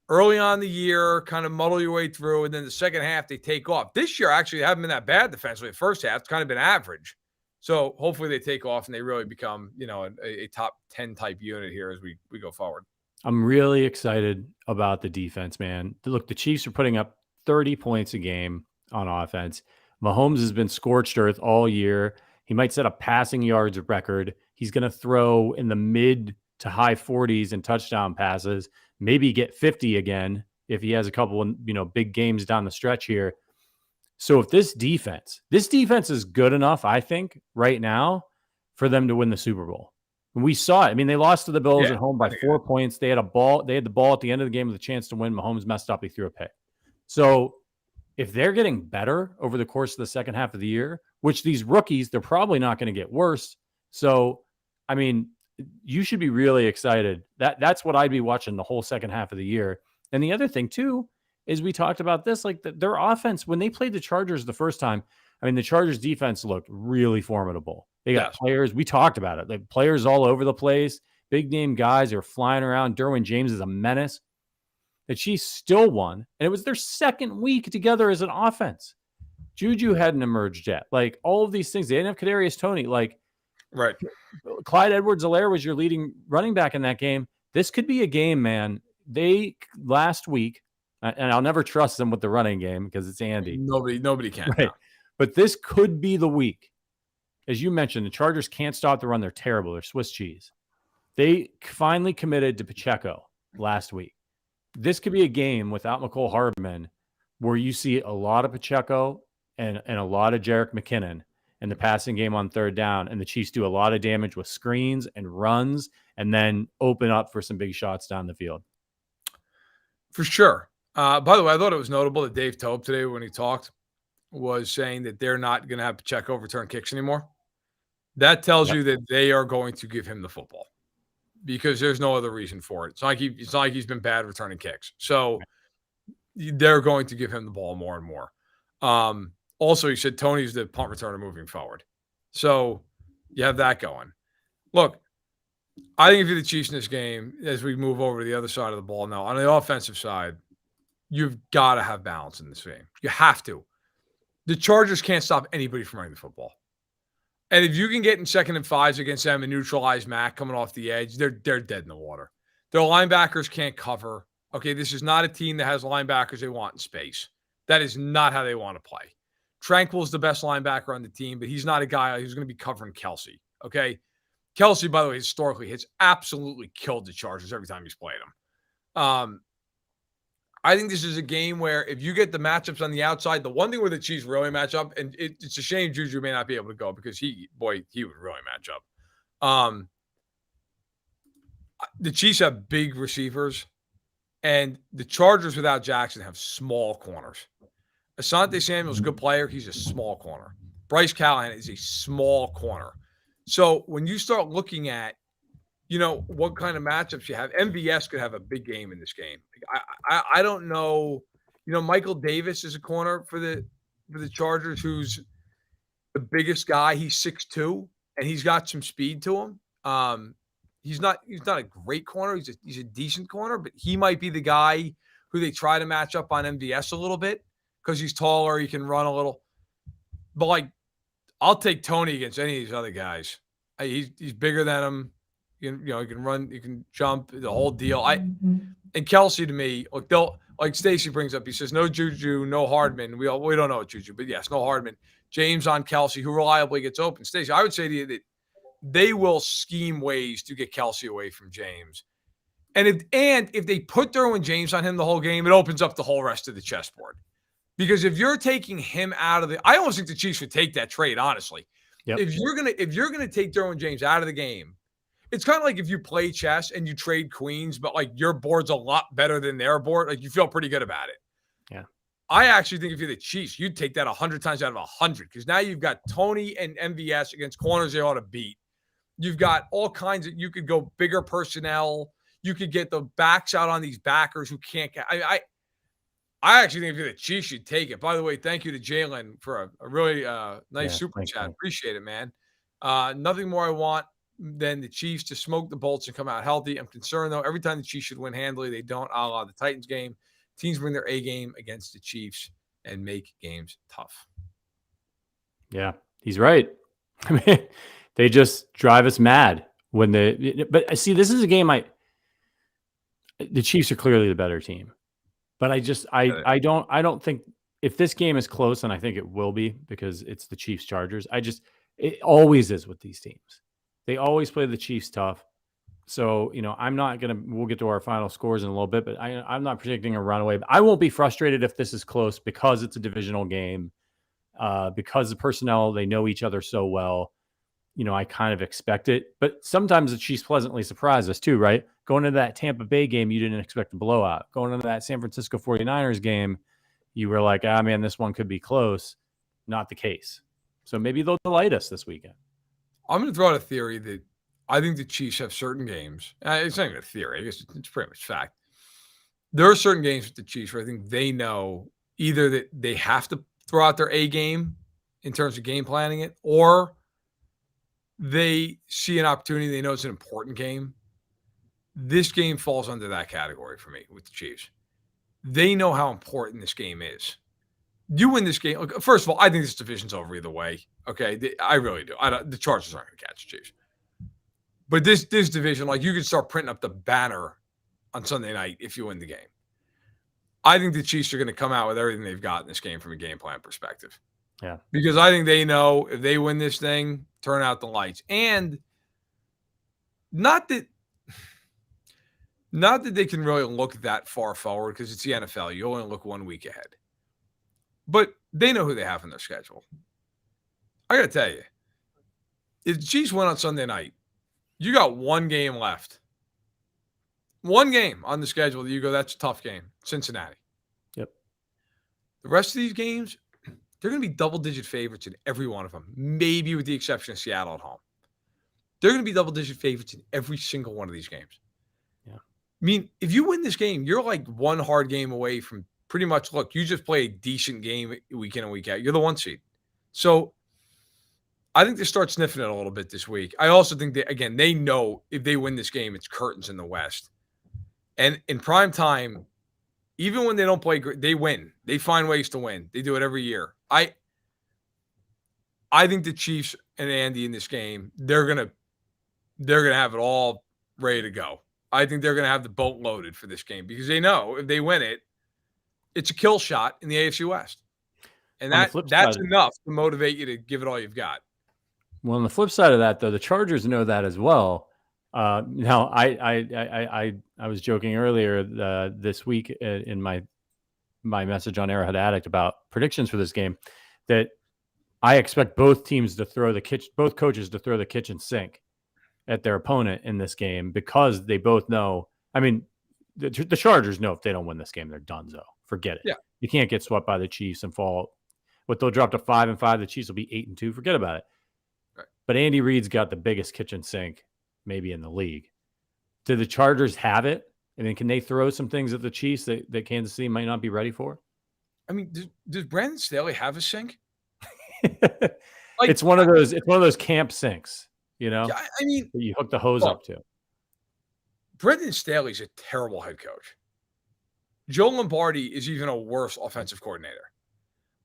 Early on the year, kind of muddle your way through, and then the second half they take off. This year, actually, they haven't been that bad defensively. The first half, it's kind of been average. So hopefully they take off and they really become, a top 10 type unit here as we go forward. I'm really excited about the defense, man. Look, the Chiefs are putting up 30 points a game on offense. Mahomes has been scorched earth all year. He might set a passing yards record. He's going to throw in the mid to high 40s in touchdown passes, maybe get 50 again if he has a couple of, big games down the stretch here. So if this defense is good enough, I think, right now for them to win the Super Bowl. And we saw it. I mean, they lost to the Bills at home by 4 points. They had the ball at the end of the game with a chance to win. Mahomes messed up. He threw a pick. So if they're getting better over the course of the second half of the year, which these rookies, they're probably not going to get worse. So, I mean, you should be really excited. That's what I'd be watching the whole second half of the year. And the other thing, too, is we talked about this, like their offense, when they played the Chargers the first time, I mean, the Chargers defense looked really formidable. They got players. We talked about it. They have players all over the place. Big name guys are flying around. Derwin James is a menace. The Chiefs still won. And it was their second week together as an offense. Juju hadn't emerged yet. Like all of these things. They didn't have Kadarius Toney. Like, right. Clyde Edwards-Helaire was your leading running back in that game. This could be a game, man. Last week, and I'll never trust them with the running game because it's Andy. Nobody can. Right. No. But this could be the week. As you mentioned, the Chargers can't stop the run. They're terrible. They're Swiss cheese. They finally committed to Pacheco last week. This could be a game without McCole Hardman where you see a lot of Pacheco and a lot of Jerick McKinnon in the passing game on third down, and the Chiefs do a lot of damage with screens and runs and then open up for some big shots down the field. For sure. By the way, I thought it was notable that Dave Tope today, when he talked, was saying that they're not going to have Pacheco return kicks anymore. That tells you that they are going to give him the football because there's no other reason for it. It's not like he's been bad returning kicks. So they're going to give him the ball more and more. Also, he said Tony's the punt returner moving forward. So you have that going. Look, I think if you're the Chiefs in this game, as we move over to the other side of the ball now, on the offensive side, you've got to have balance in this game. You have to. The Chargers can't stop anybody from running the football. And if you can get in 2nd and 5s against them and neutralize Mac coming off the edge, they're dead in the water. Their linebackers can't cover. Okay, this is not a team that has linebackers they want in space. That is not how they want to play. Tranquil's the best linebacker on the team, but he's not a guy who's going to be covering Kelsey. Okay? Kelsey, by the way, historically has absolutely killed the Chargers every time he's played them. I think this is a game where if you get the matchups on the outside, the one thing where the Chiefs really match up, and it's a shame Juju may not be able to go because he would really match up. The Chiefs have big receivers, and the Chargers without Jackson have small corners. Asante Samuel's a good player. He's a small corner. Bryce Callahan is a small corner. So when you start looking at, what kind of matchups you have, MVS could have a big game in this game. I don't know. Michael Davis is a corner for the Chargers, who's the biggest guy. He's 6'2", and he's got some speed to him. He's not a great corner. He's a decent corner, but he might be the guy who they try to match up on MVS a little bit because he's taller. He can run a little. But I'll take Tony against any of these other guys. He's bigger than him. He can run, you can jump, the whole deal. And Kelsey, to me, like Stacey brings up, he says no Juju, no Hardman. We don't know what Juju, but yes, no Hardman. James on Kelsey, who reliably gets open. Stacey, I would say to you that they will scheme ways to get Kelsey away from James. And if they put Derwin James on him the whole game, it opens up the whole rest of the chessboard. Because if you're taking him out of I almost think the Chiefs would take that trade, honestly. Yep. If you're gonna take Derwin James out of the game, it's kind of like if you play chess and you trade queens, but your board's a lot better than their board. You feel pretty good about it. Yeah. I actually think if you're the Chiefs, you'd take that 100 times out of 100 because now you've got Tony and MVS against corners they ought to beat. You've got all kinds of – you could go bigger personnel. You could get the backs out on these backers who can't – I actually think if you're the Chiefs, you'd take it. By the way, thank you to Jalen for a really nice super chat. Man. Appreciate it, man. Nothing more I want than the Chiefs to smoke the Bolts and come out healthy. I'm concerned, though. Every time the Chiefs should win handily, they don't, a la the Titans game. Teams bring their A game against the Chiefs and make games tough. Yeah, he's right. I mean, they just drive us mad when but see, this is a game the Chiefs are clearly the better team. But I don't think if this game is close, and I think it will be because it's the Chiefs Chargers. It always is with these teams. They always play the Chiefs tough. So, we'll get to our final scores in a little bit, but I'm not predicting a runaway. I won't be frustrated if this is close because it's a divisional game, because the personnel, they know each other so well. I kind of expect it. But sometimes the Chiefs pleasantly surprise us too, right? Going into that Tampa Bay game, you didn't expect a blowout. Going into that San Francisco 49ers game, you were like, man, this one could be close. Not the case. So maybe they'll delight us this weekend. I'm going to throw out a theory that I think the Chiefs have certain games. It's not even a theory. I guess it's pretty much fact. There are certain games with the Chiefs where I think they know either that they have to throw out their A game in terms of game planning it, or they see an opportunity. They know it's an important game. This game falls under that category for me with the Chiefs. They know how important this game is. You win this game. First of all, I think this division's over either way. Okay, I really do. The Chargers aren't going to catch the Chiefs. But this division, you could start printing up the banner on Sunday night if you win the game. I think the Chiefs are going to come out with everything they've got in this game from a game plan perspective. Yeah. Because I think they know if they win this thing, turn out the lights. And not that they can really look that far forward because it's the NFL. You only look 1 week ahead. But they know who they have in their schedule. I got to tell you, if the Chiefs win on Sunday night, you got one game left. One game on the schedule that you go, that's a tough game. Cincinnati. Yep. The rest of these games, they're going to be double-digit favorites in every one of them, maybe with the exception of Seattle at home. They're going to be double-digit favorites in every single one of these games. Yeah. I mean, if you win this game, you're like one hard game away from pretty much, look, you just play a decent game week in and week out. You're the 1 seed. So I think they start sniffing it a little bit this week. I also think that, again, they know if they win this game, it's curtains in the West. And in prime time, even when they don't play great, they win. They find ways to win. They do it every year. I think the Chiefs and Andy in this game, they're gonna have it all ready to go. I think they're gonna have the boat loaded for this game because they know if they win it, it's a kill shot in the AFC West. And that's enough to motivate you to give it all you've got. Well, on the flip side of that, though, the Chargers know that as well. Now, I was joking earlier this week in my message on Arrowhead Addict about predictions for this game that I expect both coaches to throw the kitchen sink at their opponent in this game because they both know. I mean, the Chargers know if they don't win this game, they're donezo. Forget it. Yeah. You can't get swept by the Chiefs and fall. What they'll drop to 5-5. The Chiefs will be 8-2. Forget about it. Right. But Andy Reid's got the biggest kitchen sink maybe in the league. Do the Chargers have it? I mean, can they throw some things at the Chiefs that Kansas City might not be ready for? I mean, does Brandon Staley have a sink? It's one of those camp sinks, Yeah, I mean, that you hook the hose up to. Brandon Staley's a terrible head coach. Joe Lombardi is even a worse offensive coordinator.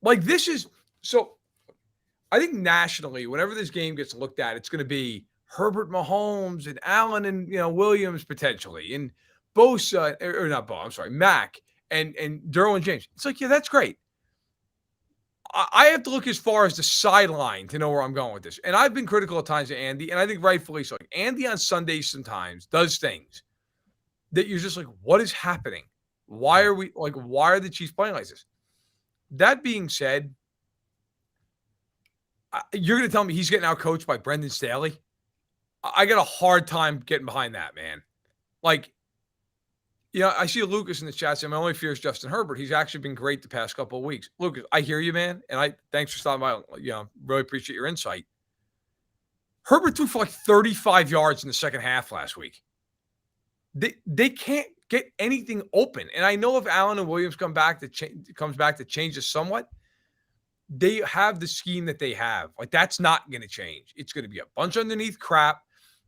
This is so. I think nationally, whenever this game gets looked at, it's going to be Herbert Mahomes and Allen and Williams potentially and Bosa or not Bo. I'm sorry, Mac and Derwin James. It's yeah, that's great. I have to look as far as the sideline to know where I'm going with this. And I've been critical at times of Andy, and I think rightfully so. Andy on Sundays sometimes does things that you're just what is happening? Why are the Chiefs playing like this? That being said, you're going to tell me he's getting outcoached by Brendan Staley? I got a hard time getting behind that, man. Yeah, I see Lucas in the chat saying my only fear is Justin Herbert. He's actually been great the past couple of weeks. Lucas, I hear you, man, and thanks for stopping by. Really appreciate your insight. Herbert threw for like 35 yards in the second half last week. They can't get anything open, and I know if Allen and Williams comes back to change this somewhat, they have the scheme that they have. Like that's not going to change. It's going to be a bunch underneath crap.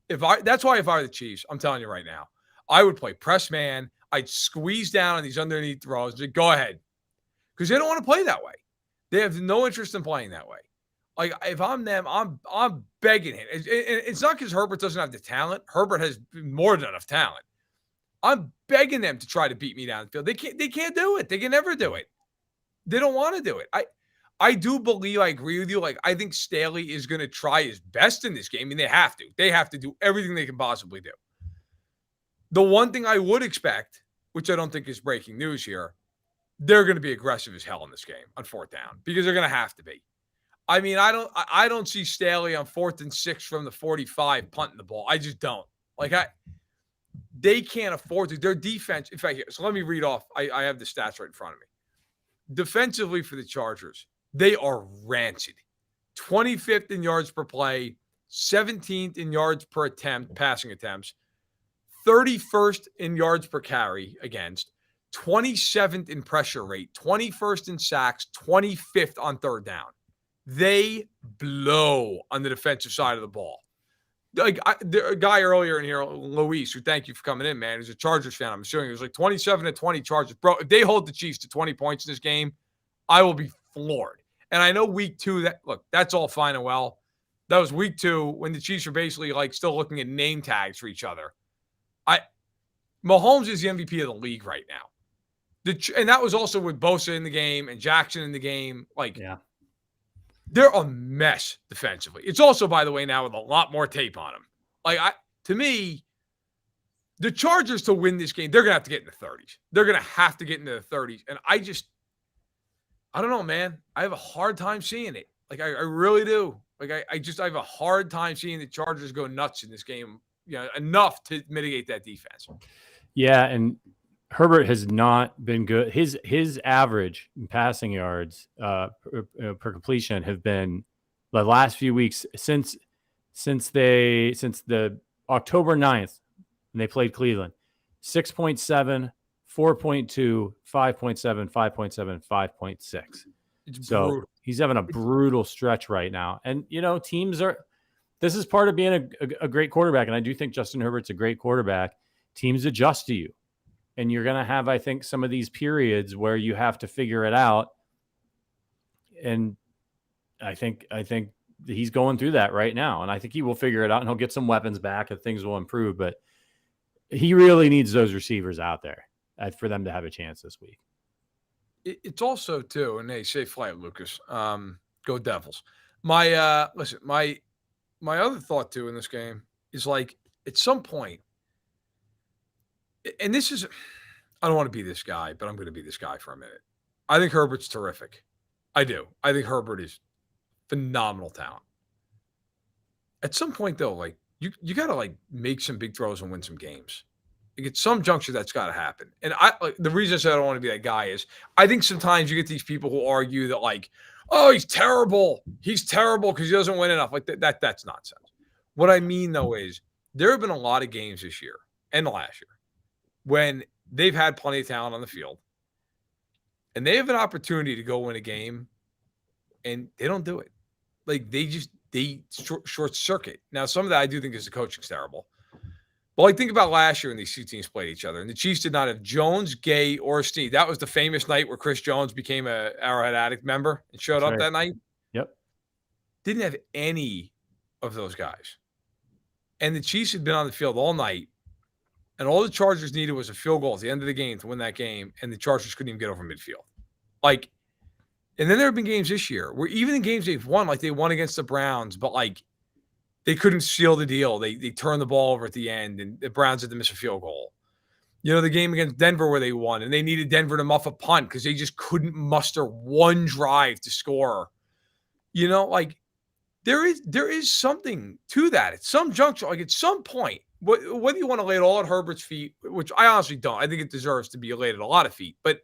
That's why if I were the Chiefs, I'm telling you right now, I would play press man. I'd squeeze down on these underneath throws. Just go ahead. Because they don't want to play that way. They have no interest in playing that way. Like, if I'm them, I'm begging him. It's not because Herbert doesn't have the talent. Herbert has more than enough talent. I'm begging them to try to beat me down the field. They can't do it. They can never do it. They don't want to do it. I do believe, I agree with you. Like, I think Staley is going to try his best in this game. I mean, they have to. They have to do everything they can possibly do. The one thing I would expect, which I don't think is breaking news here, they're going to be aggressive as hell in this game on 4th down because they're going to have to be. I mean, I don't see Staley on 4th and 6 from the 45 punting the ball. I just don't. Like, they can't afford to. Their defense, in fact, so let me read off. I have the stats right in front of me. Defensively for the Chargers, they are rancid. 25th in yards per play, 17th in yards per attempt, passing attempts, 31st in yards per carry against, 27th in pressure rate, 21st in sacks, 25th on 3rd down. They blow on the defensive side of the ball. Like a guy earlier in here, Luis, who thank you for coming in, man, who's a Chargers fan. I'm assuming he was like 27-20 Chargers. Bro, if they hold the Chiefs to 20 points in this game, I will be floored. And I know week 2, that's all fine and well. That was week 2 when the Chiefs were basically like still looking at name tags for each other. Mahomes is the MVP of the league right now. And that was also with Bosa in the game and Jackson in the game. Like, yeah. They're a mess defensively. It's also, by the way, now with a lot more tape on them. Like, to me, the Chargers to win this game, they're going to have to get in the 30s. They're going to have to get into the 30s. And I don't know, man. I have a hard time seeing it. Like, I really do. Like, I have a hard time seeing the Chargers go nuts in this game, enough to mitigate that defense. Yeah, and Herbert has not been good. His average in passing yards per completion have been the last few weeks since the October 9th when they played Cleveland. 6.7, 4.2, 5.7, 5.7, 5.6. So brutal. He's having a brutal stretch right now. And this is part of being a great quarterback. And I do think Justin Herbert's a great quarterback. Teams adjust to you. And you're going to have, I think, some of these periods where you have to figure it out. And I think he's going through that right now. And I think he will figure it out and he'll get some weapons back and things will improve. But he really needs those receivers out there for them to have a chance this week. It's also, too, and hey, safe flight, Lucas. Go Devils. My other thought, too, in this game is like at some point, and this is, I don't want to be this guy, but I'm going to be this guy for a minute. I think Herbert's terrific. I do. I think Herbert is phenomenal talent. At some point, though, like you got to like make some big throws and win some games. Like at some juncture, that's got to happen. And the reason I said I don't want to be that guy is I think sometimes you get these people who argue that like, oh, he's terrible. He's terrible because he doesn't win enough. Like that's nonsense. What I mean, though, is there have been a lot of games this year and the last year when they've had plenty of talent on the field and they have an opportunity to go win a game and they don't do it. Like they short circuit. Now, some of that I do think is the coaching's terrible. But like think about last year when these two teams played each other and the Chiefs did not have Jones, Gay, or Snead. That was the famous night where Chris Jones became a Arrowhead Addict member and showed up that night. Yep. Didn't have any of those guys. And the Chiefs had been on the field all night. And all the Chargers needed was a field goal at the end of the game to win that game. And the Chargers couldn't even get over midfield. Like, and then there have been games this year where even in games they've won, like they won against the Browns, but like they couldn't seal the deal. They turned the ball over at the end and the Browns had to miss a field goal. The game against Denver where they won and they needed Denver to muff a punt because they just couldn't muster one drive to score. Like there is something to that. At some juncture, like at some point, whether you want to lay it all at Herbert's feet, which I honestly don't. I think it deserves to be laid at a lot of feet. But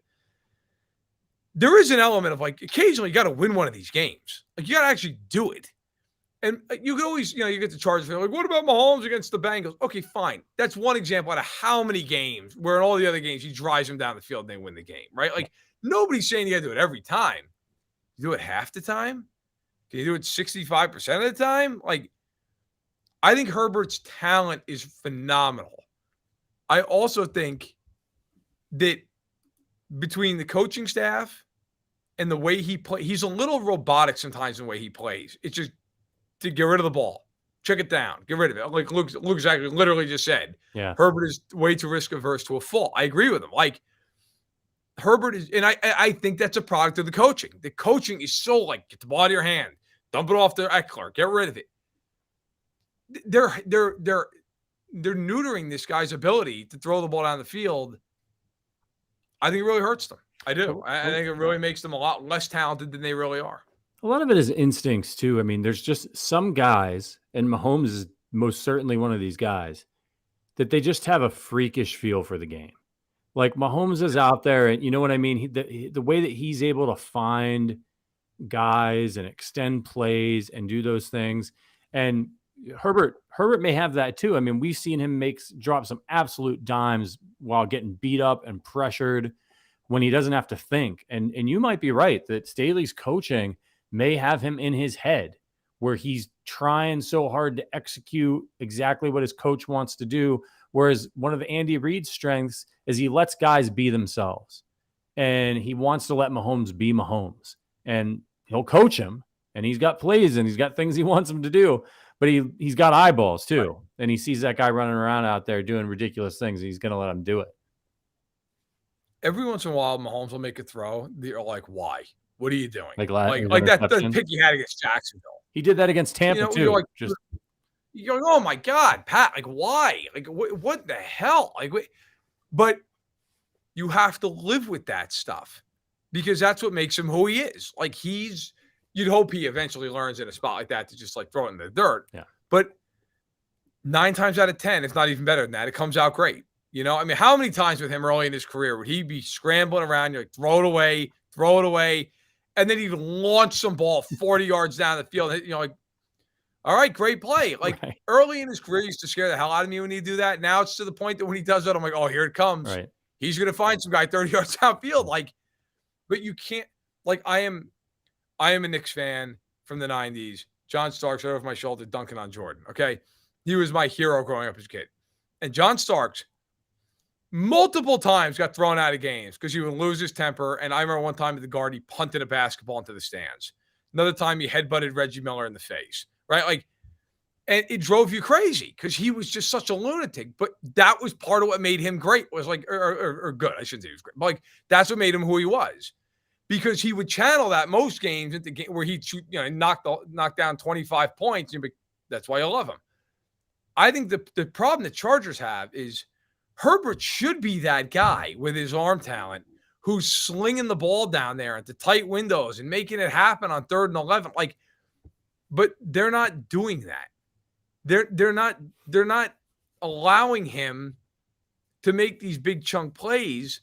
there is an element of like occasionally you got to win one of these games. Like you got to actually do it. And you can always, you get the Chargers. Like, what about Mahomes against the Bengals? Okay, fine. That's one example out of how many games where in all the other games he drives them down the field and they win the game, right? Like nobody's saying you got to do it every time. You do it half the time? Can you do it 65% of the time? Like, I think Herbert's talent is phenomenal. I also think that between the coaching staff and the way he plays, he's a little robotic sometimes in the way he plays. It's just to get rid of the ball, check it down, get rid of it. Like Luke actually literally just said, Herbert is way too risk averse to a fault. I agree with him. Like Herbert is, and I think that's a product of the coaching. The coaching is so like, get the ball out of your hand, dump it off to Eckler, get rid of it. They're neutering this guy's ability to throw the ball down the field. I think it really hurts them. I do. I think it really makes them a lot less talented than they really are. A lot of it is instincts too. I mean, there's just some guys, and Mahomes is most certainly one of these guys, that they just have a freakish feel for the game. Like Mahomes is out there, and you know what I mean? The way that he's able to find guys and extend plays and do those things. And Herbert may have that too. I mean, we've seen him drop some absolute dimes while getting beat up and pressured when he doesn't have to think. And you might be right that Staley's coaching may have him in his head where he's trying so hard to execute exactly what his coach wants to do. Whereas one of Andy Reid's strengths is he lets guys be themselves and he wants to let Mahomes be Mahomes, and he'll coach him and he's got plays and he's got things he wants him to do, but he's got eyeballs too. Right. And he sees that guy running around out there doing ridiculous things. And he's going to let him do it. Every once in a while, Mahomes will make a throw. They're like, why? What are you doing? Like that pick he had against Jacksonville. He did that against Tampa too. You're like, oh my God, Pat, like why? Like what the hell? Like, but you have to live with that stuff because that's what makes him who he is. Like you'd hope he eventually learns in a spot like that to just like throw it in the dirt. Yeah. But 9 times out of 10, if not even better than that, it comes out great. I mean, how many times with him early in his career would he be scrambling around? You're like, throw it away. And then he'd launch some ball 40 yards down the field. Like, all right, great play. Like early in his career, he used to scare the hell out of me when he'd do that. Now it's to the point that when he does that, I'm like, oh, here it comes. Right. He's going to find some guy 30 yards downfield. Like, but you can't, like, I am a Knicks fan from the 90s. John Starks right over my shoulder, dunking on Jordan. Okay. He was my hero growing up as a kid. And John Starks multiple times got thrown out of games because he would lose his temper. And I remember one time at the Guard, he punted a basketball into the stands. Another time he headbutted Reggie Miller in the face, right? Like, and it drove you crazy because he was just such a lunatic. But that was part of what made him great, was like, or good. I shouldn't say he was great, but like, that's what made him who he was, because he would channel that most games into game where he'd shoot, knock down 25 points. And that's why you love him. I think the problem the Chargers have is Herbert should be that guy with his arm talent who's slinging the ball down there into tight windows and making it happen on 3rd and 11. Like, but they're not doing that. They're not allowing him to make these big chunk plays.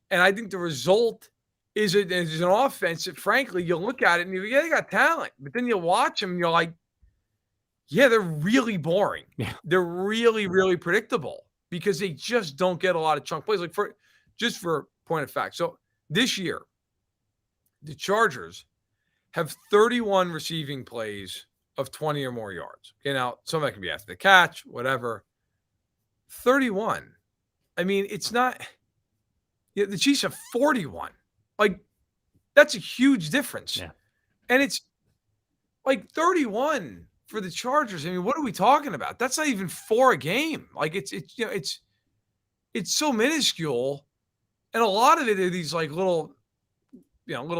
And I think the result is an offense that, frankly, you look at it and you go, yeah, they got talent. But then you watch them and you're like, yeah, they're really boring. Yeah. They're really, really predictable because they just don't get a lot of chunk plays. Like for point of fact. So this year, the Chargers have 31 receiving plays of 20 or more yards. Okay, now some of that can be after the catch, whatever. 31. I mean, it's not. The Chiefs have 41. Like, that's a huge difference. Yeah. And it's like 31 for the Chargers. I mean, what are we talking about? That's not even 4 a game. Like, it's so minuscule. And a lot of it are these like little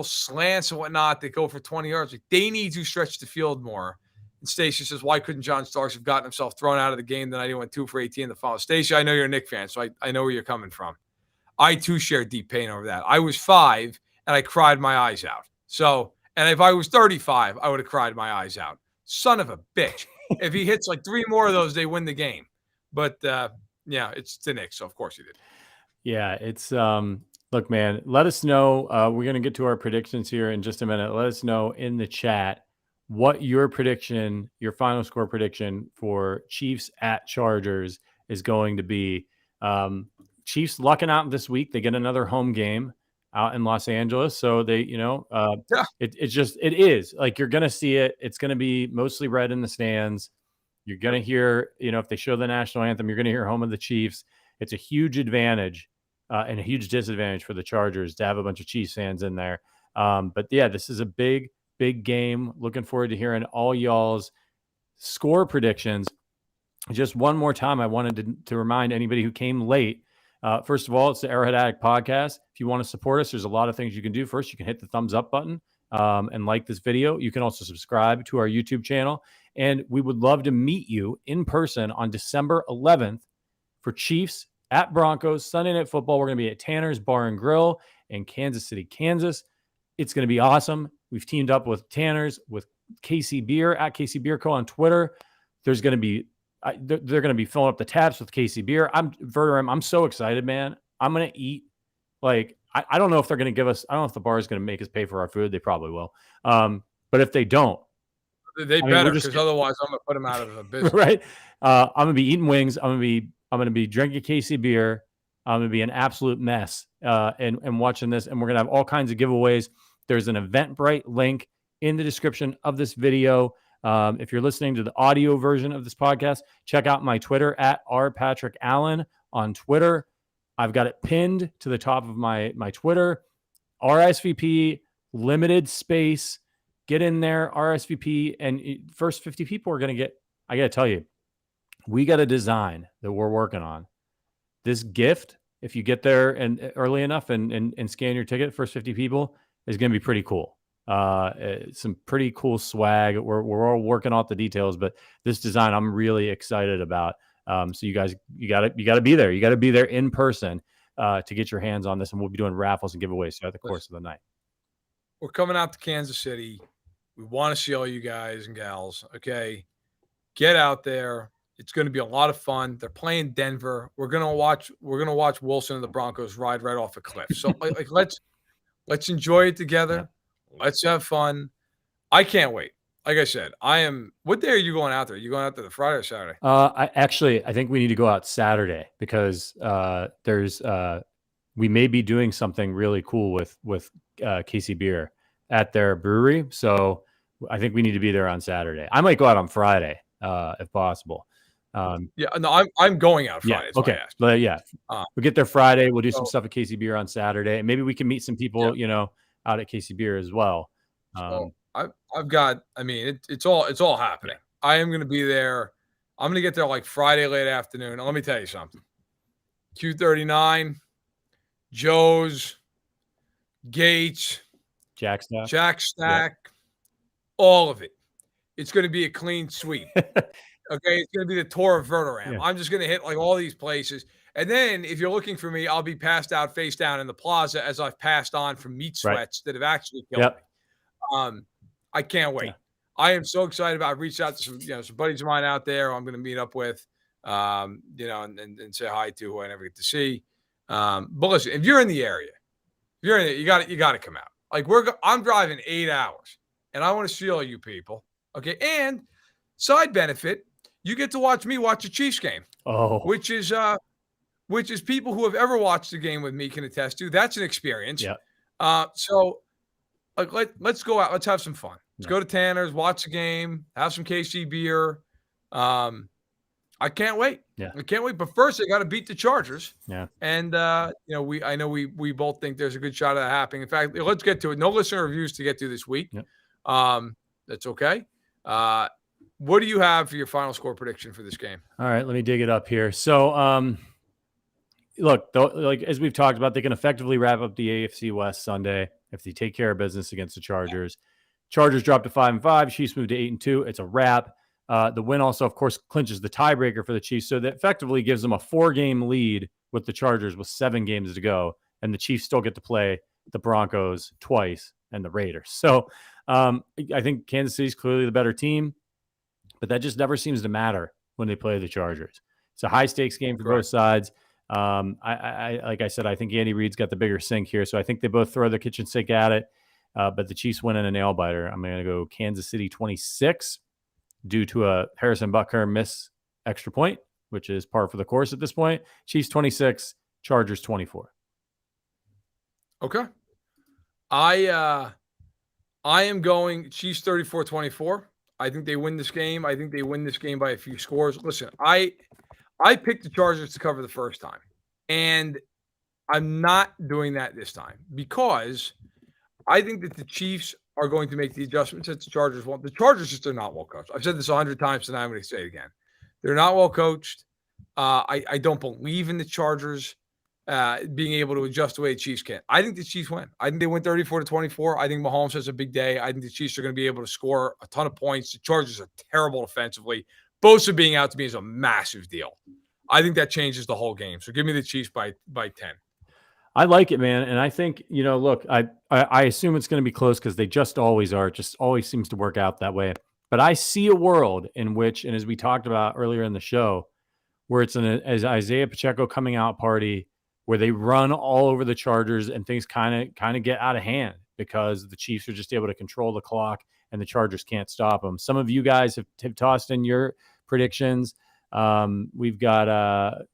slants and whatnot that go for 20 yards. Like, they need to stretch the field more. And Stacey says, why couldn't John Starks have gotten himself thrown out of the game the night he went 2 for 18 in the final? Stacey, I know you're a Knicks fan, so I know where you're coming from. I too share deep pain over that. I was 5 and I cried my eyes out. So, and if I was 35, I would have cried my eyes out. Son of a bitch. If he hits like 3 more of those, they win the game. But yeah, it's the Knicks, so of course he did. Yeah, it's look, man, let us know. We're gonna get to our predictions here in just a minute. Let us know in the chat what your prediction, your final score prediction for Chiefs at Chargers is going to be. Chiefs lucking out this week. They get another home game out in Los Angeles. So they, Yeah. it is like you're gonna see it. It's gonna be mostly red in the stands. You're gonna hear, if they show the national anthem, you're gonna hear home of the Chiefs. It's a huge advantage and a huge disadvantage for the Chargers to have a bunch of Chiefs fans in there. But yeah, this is a big, big game. Looking forward to hearing all y'all's score predictions. Just one more time, I wanted to remind anybody who came late. First of all, it's the Arrowhead Addict podcast. If you want to support us, there's a lot of things you can do. First, you can hit the thumbs up button and like this video. You can also subscribe to our YouTube channel. And we would love to meet you in person on December 11th for Chiefs at Broncos, Sunday Night Football. We're going to be at Tanner's Bar and Grill in Kansas City, Kansas. It's going to be awesome. We've teamed up with Tanner's, with KC Beer at KC Beer Co. on Twitter. There's going to be they're going to be filling up the taps with KC Beer. Verderame, I'm so excited, man. I'm going to eat. Like, I don't know if they're going to give us, I don't know if the bar is going to make us pay for our food. They probably will. But if they don't, they better, because otherwise I'm going to put them out of business. Right. I'm going to be eating wings. I'm going to be drinking KC Beer. I'm going to be an absolute mess and watching this. And we're going to have all kinds of giveaways. There's an Eventbrite link in the description of this video. If you're listening to the audio version of this podcast, check out my Twitter at @RPatrickAllen on Twitter. I've got it pinned to the top of my Twitter. RSVP, limited space. Get in there, RSVP, and first 50 people are going to get, I got to tell you, we got a design that we're working on. This gift, if you get there and early enough and scan your ticket, first 50 people, is going to be pretty cool. Some pretty cool swag. We're all working out the details, but this design I'm really excited about. So you guys, you got to be there. You got to be there in person to get your hands on this, and we'll be doing raffles and giveaways throughout the course of the night. We're coming out to Kansas City. We want to see all you guys and gals. Okay, get out there. It's going to be a lot of fun. They're playing Denver. We're gonna watch Wilson and the Broncos ride right off a cliff. So let's enjoy it together. Yeah. Let's have fun. I can't wait. Like I said, what day are you going out there? Are you going out there the Friday or Saturday? I think we need to go out Saturday because we may be doing something really cool with KC Beer at their brewery. So I think we need to be there on Saturday. I might go out on Friday if possible. I'm going out Friday. Yeah, okay. But yeah, we'll get there Friday. We'll do some stuff at KC Beer on Saturday, and maybe we can meet some people, out at KC Beer as well. I've got. I mean, it's all happening. Yeah. I am going to be there. I'm going to get there like Friday late afternoon. Let me tell you something. Q39, Joe's, Gates, Jack Stack, yeah. All of it. It's going to be a clean sweep. Okay, it's going to be the tour of Verderame. Yeah. I'm just going to hit like all these places. And then if you're looking for me, I'll be passed out face down in the plaza as I've passed on from meat sweats that have actually killed me. I can't wait. Yeah. I am so excited about. I've reached out to some buddies of mine out there I'm going to meet up with, and say hi to who I never get to see. But listen, if you're in the area, you got to come out. Like I'm driving 8 hours, and I want to see all you people. Okay, and side benefit, you get to watch me watch a Chiefs game. Oh, which is people who have ever watched the game with me can attest to. That's an experience. Yeah. So let's go out. Let's have some fun. Let's go to Tanner's, watch the game, have some KC Beer. I can't wait. Yeah. I can't wait. But first, I got to beat the Chargers. Yeah. And I know we both think there's a good shot of that happening. In fact, let's get to it. No listener reviews to get to this week. Yeah. That's okay. What do you have for your final score prediction for this game? All right, let me dig it up here. So, look, like as we've talked about, they can effectively wrap up the AFC West Sunday if they take care of business against the Chargers. Chargers dropped to 5-5. Chiefs moved to 8-2. It's a wrap. The win also, of course, clinches the tiebreaker for the Chiefs, so that effectively gives them a 4-game lead with the Chargers with 7 games to go, and the Chiefs still get to play the Broncos twice and the Raiders. So I think Kansas City's clearly the better team, but that just never seems to matter when they play the Chargers. It's a high stakes game for both sides. I like I said, I think Andy Reid's got the bigger sink here, so I think they both throw the kitchen sink at it. But the Chiefs win in a nail biter. I'm going to go Kansas City 26 due to a Harrison Butker miss extra point, which is par for the course at this point. Chiefs 26, Chargers 24. Okay. I am going Chiefs 34-24. I think they win this game. I think they win this game by a few scores. Listen, I picked the Chargers to cover the first time, and I'm not doing that this time because I think that the Chiefs are going to make the adjustments that the Chargers want. The Chargers just are not well coached. I've said this 100 times tonight. I'm going to say it again. They're not well coached. I don't believe in the Chargers being able to adjust the way the Chiefs can. I think the Chiefs win. I think they win 34-24. I think Mahomes has a big day. I think the Chiefs are going to be able to score a ton of points. The Chargers are terrible defensively. Bosa being out to me is a massive deal. I think that changes the whole game. So give me the Chiefs by 10. I like it, man. And I think, look, I assume it's going to be close because they just always are. It just always seems to work out that way. But I see a world in which, and as we talked about earlier in the show, where it's as Isaiah Pacheco coming out party where they run all over the Chargers and things kind of get out of hand because the Chiefs are just able to control the clock and the Chargers can't stop them. Some of you guys have tossed in your predictions. We've got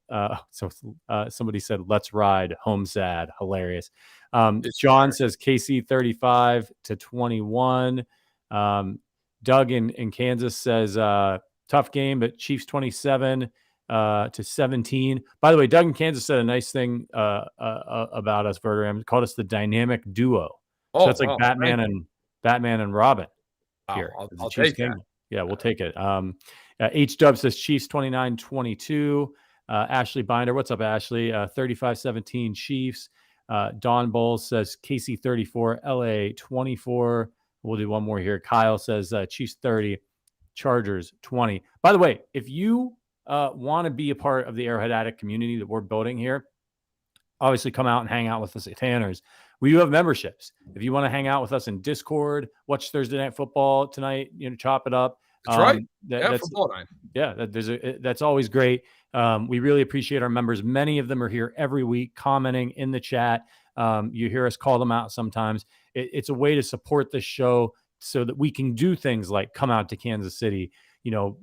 somebody said, let's ride home sad. Hilarious. John says KC 35-21. Doug in Kansas says, tough game, but Chiefs 27 to 17. By the way, Doug in Kansas said a nice thing about us, Verderame. Called us the dynamic duo. So that's like Batman and Robin here. I'll take that. Yeah, we'll take it. H-Dub says Chiefs 29-22. Ashley Binder, what's up, Ashley? 35-17 Chiefs. Don Bowles says KC 34, LA 24. We'll do one more here. Kyle says Chiefs 30, Chargers 20. By the way, if you want to be a part of the Arrowhead Addict community that we're building here, obviously come out and hang out with us at Tanner's. We do have memberships. If you want to hang out with us in Discord, watch Thursday Night Football tonight, chop it up. That's right. That's football night. Yeah, that's always great. We really appreciate our members. Many of them are here every week commenting in the chat. You hear us call them out sometimes. It's a way to support the show so that we can do things like come out to Kansas City.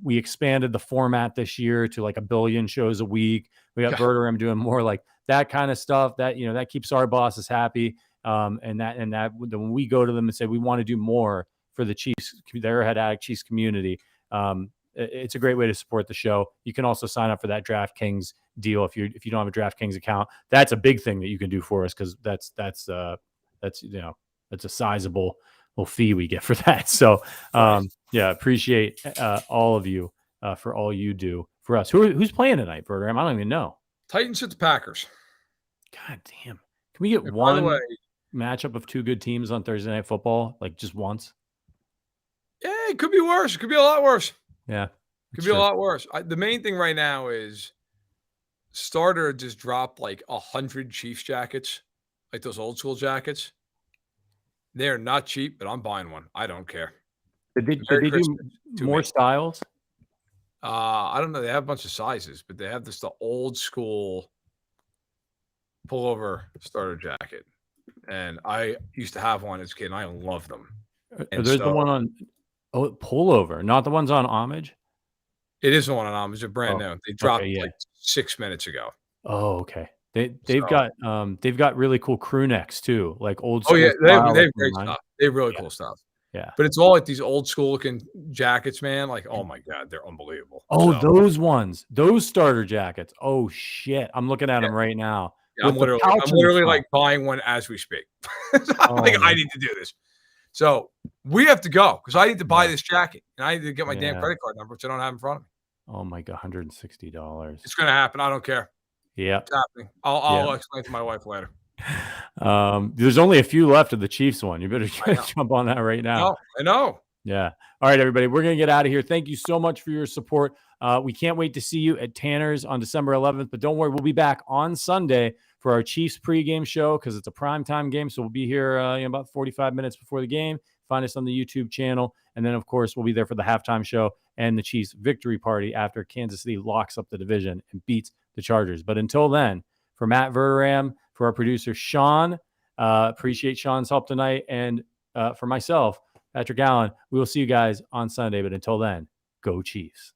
We expanded the format this year to like 1 billion shows a week. We got Verderame doing more like that kind of stuff that, that keeps our bosses happy. And that when we go to them and say, we want to do more for the Chiefs, the Arrowhead Addict Chiefs community, it's a great way to support the show. You can also sign up for that DraftKings deal if you don't have a DraftKings account. That's a big thing that you can do for us because that's a sizable little fee we get for that. So appreciate all of you for all you do for us. Who's playing tonight, Verderame? I don't even know. Titans at the Packers. God damn! Can we get one matchup of two good teams on Thursday Night Football, like just once? Yeah, it could be worse. It could be a lot worse. Yeah. Could be a lot worse. The main thing right now is Starter just dropped like 100 Chiefs jackets, like those old school jackets. They're not cheap, but I'm buying one. I don't care. Did they do more styles? I don't know. They have a bunch of sizes, but they have the old school pullover starter jacket. And I used to have one as a kid, and I love them. Are those the one on pullover, not the ones on Homage? It is the one on Homage. They're brand new. They dropped like 6 minutes ago. Oh, okay. They've got really cool crew necks too, like old school. Oh yeah, they have great stuff. They have really cool stuff. Yeah, but it's all like these old school looking jackets, man. Like, oh my god, they're unbelievable. Oh, those ones, those starter jackets. Oh shit, I'm looking at them right now. Yeah, I'm literally like buying one as we speak. I need to do this. So we have to go because I need to buy this jacket and I need to get my damn credit card number, which I don't have in front of me. Oh my god, $160. It's gonna happen. I don't care. Yeah, it's happening. I'll explain to my wife later. There's only a few left of the Chiefs one. You better jump on that right now. I know. Yeah. All right, everybody. We're going to get out of here. Thank you so much for your support. We can't wait to see you at Tanner's on December 11th. But don't worry, we'll be back on Sunday for our Chiefs pregame show because it's a primetime game. So we'll be here about 45 minutes before the game. Find us on the YouTube channel. And then, of course, we'll be there for the halftime show and the Chiefs victory party after Kansas City locks up the division and beats the Chargers. But until then, for Matt Verderame, for our producer, Sean, appreciate Sean's help tonight. And for myself, Patrick Allen, we will see you guys on Sunday. But until then, go Chiefs.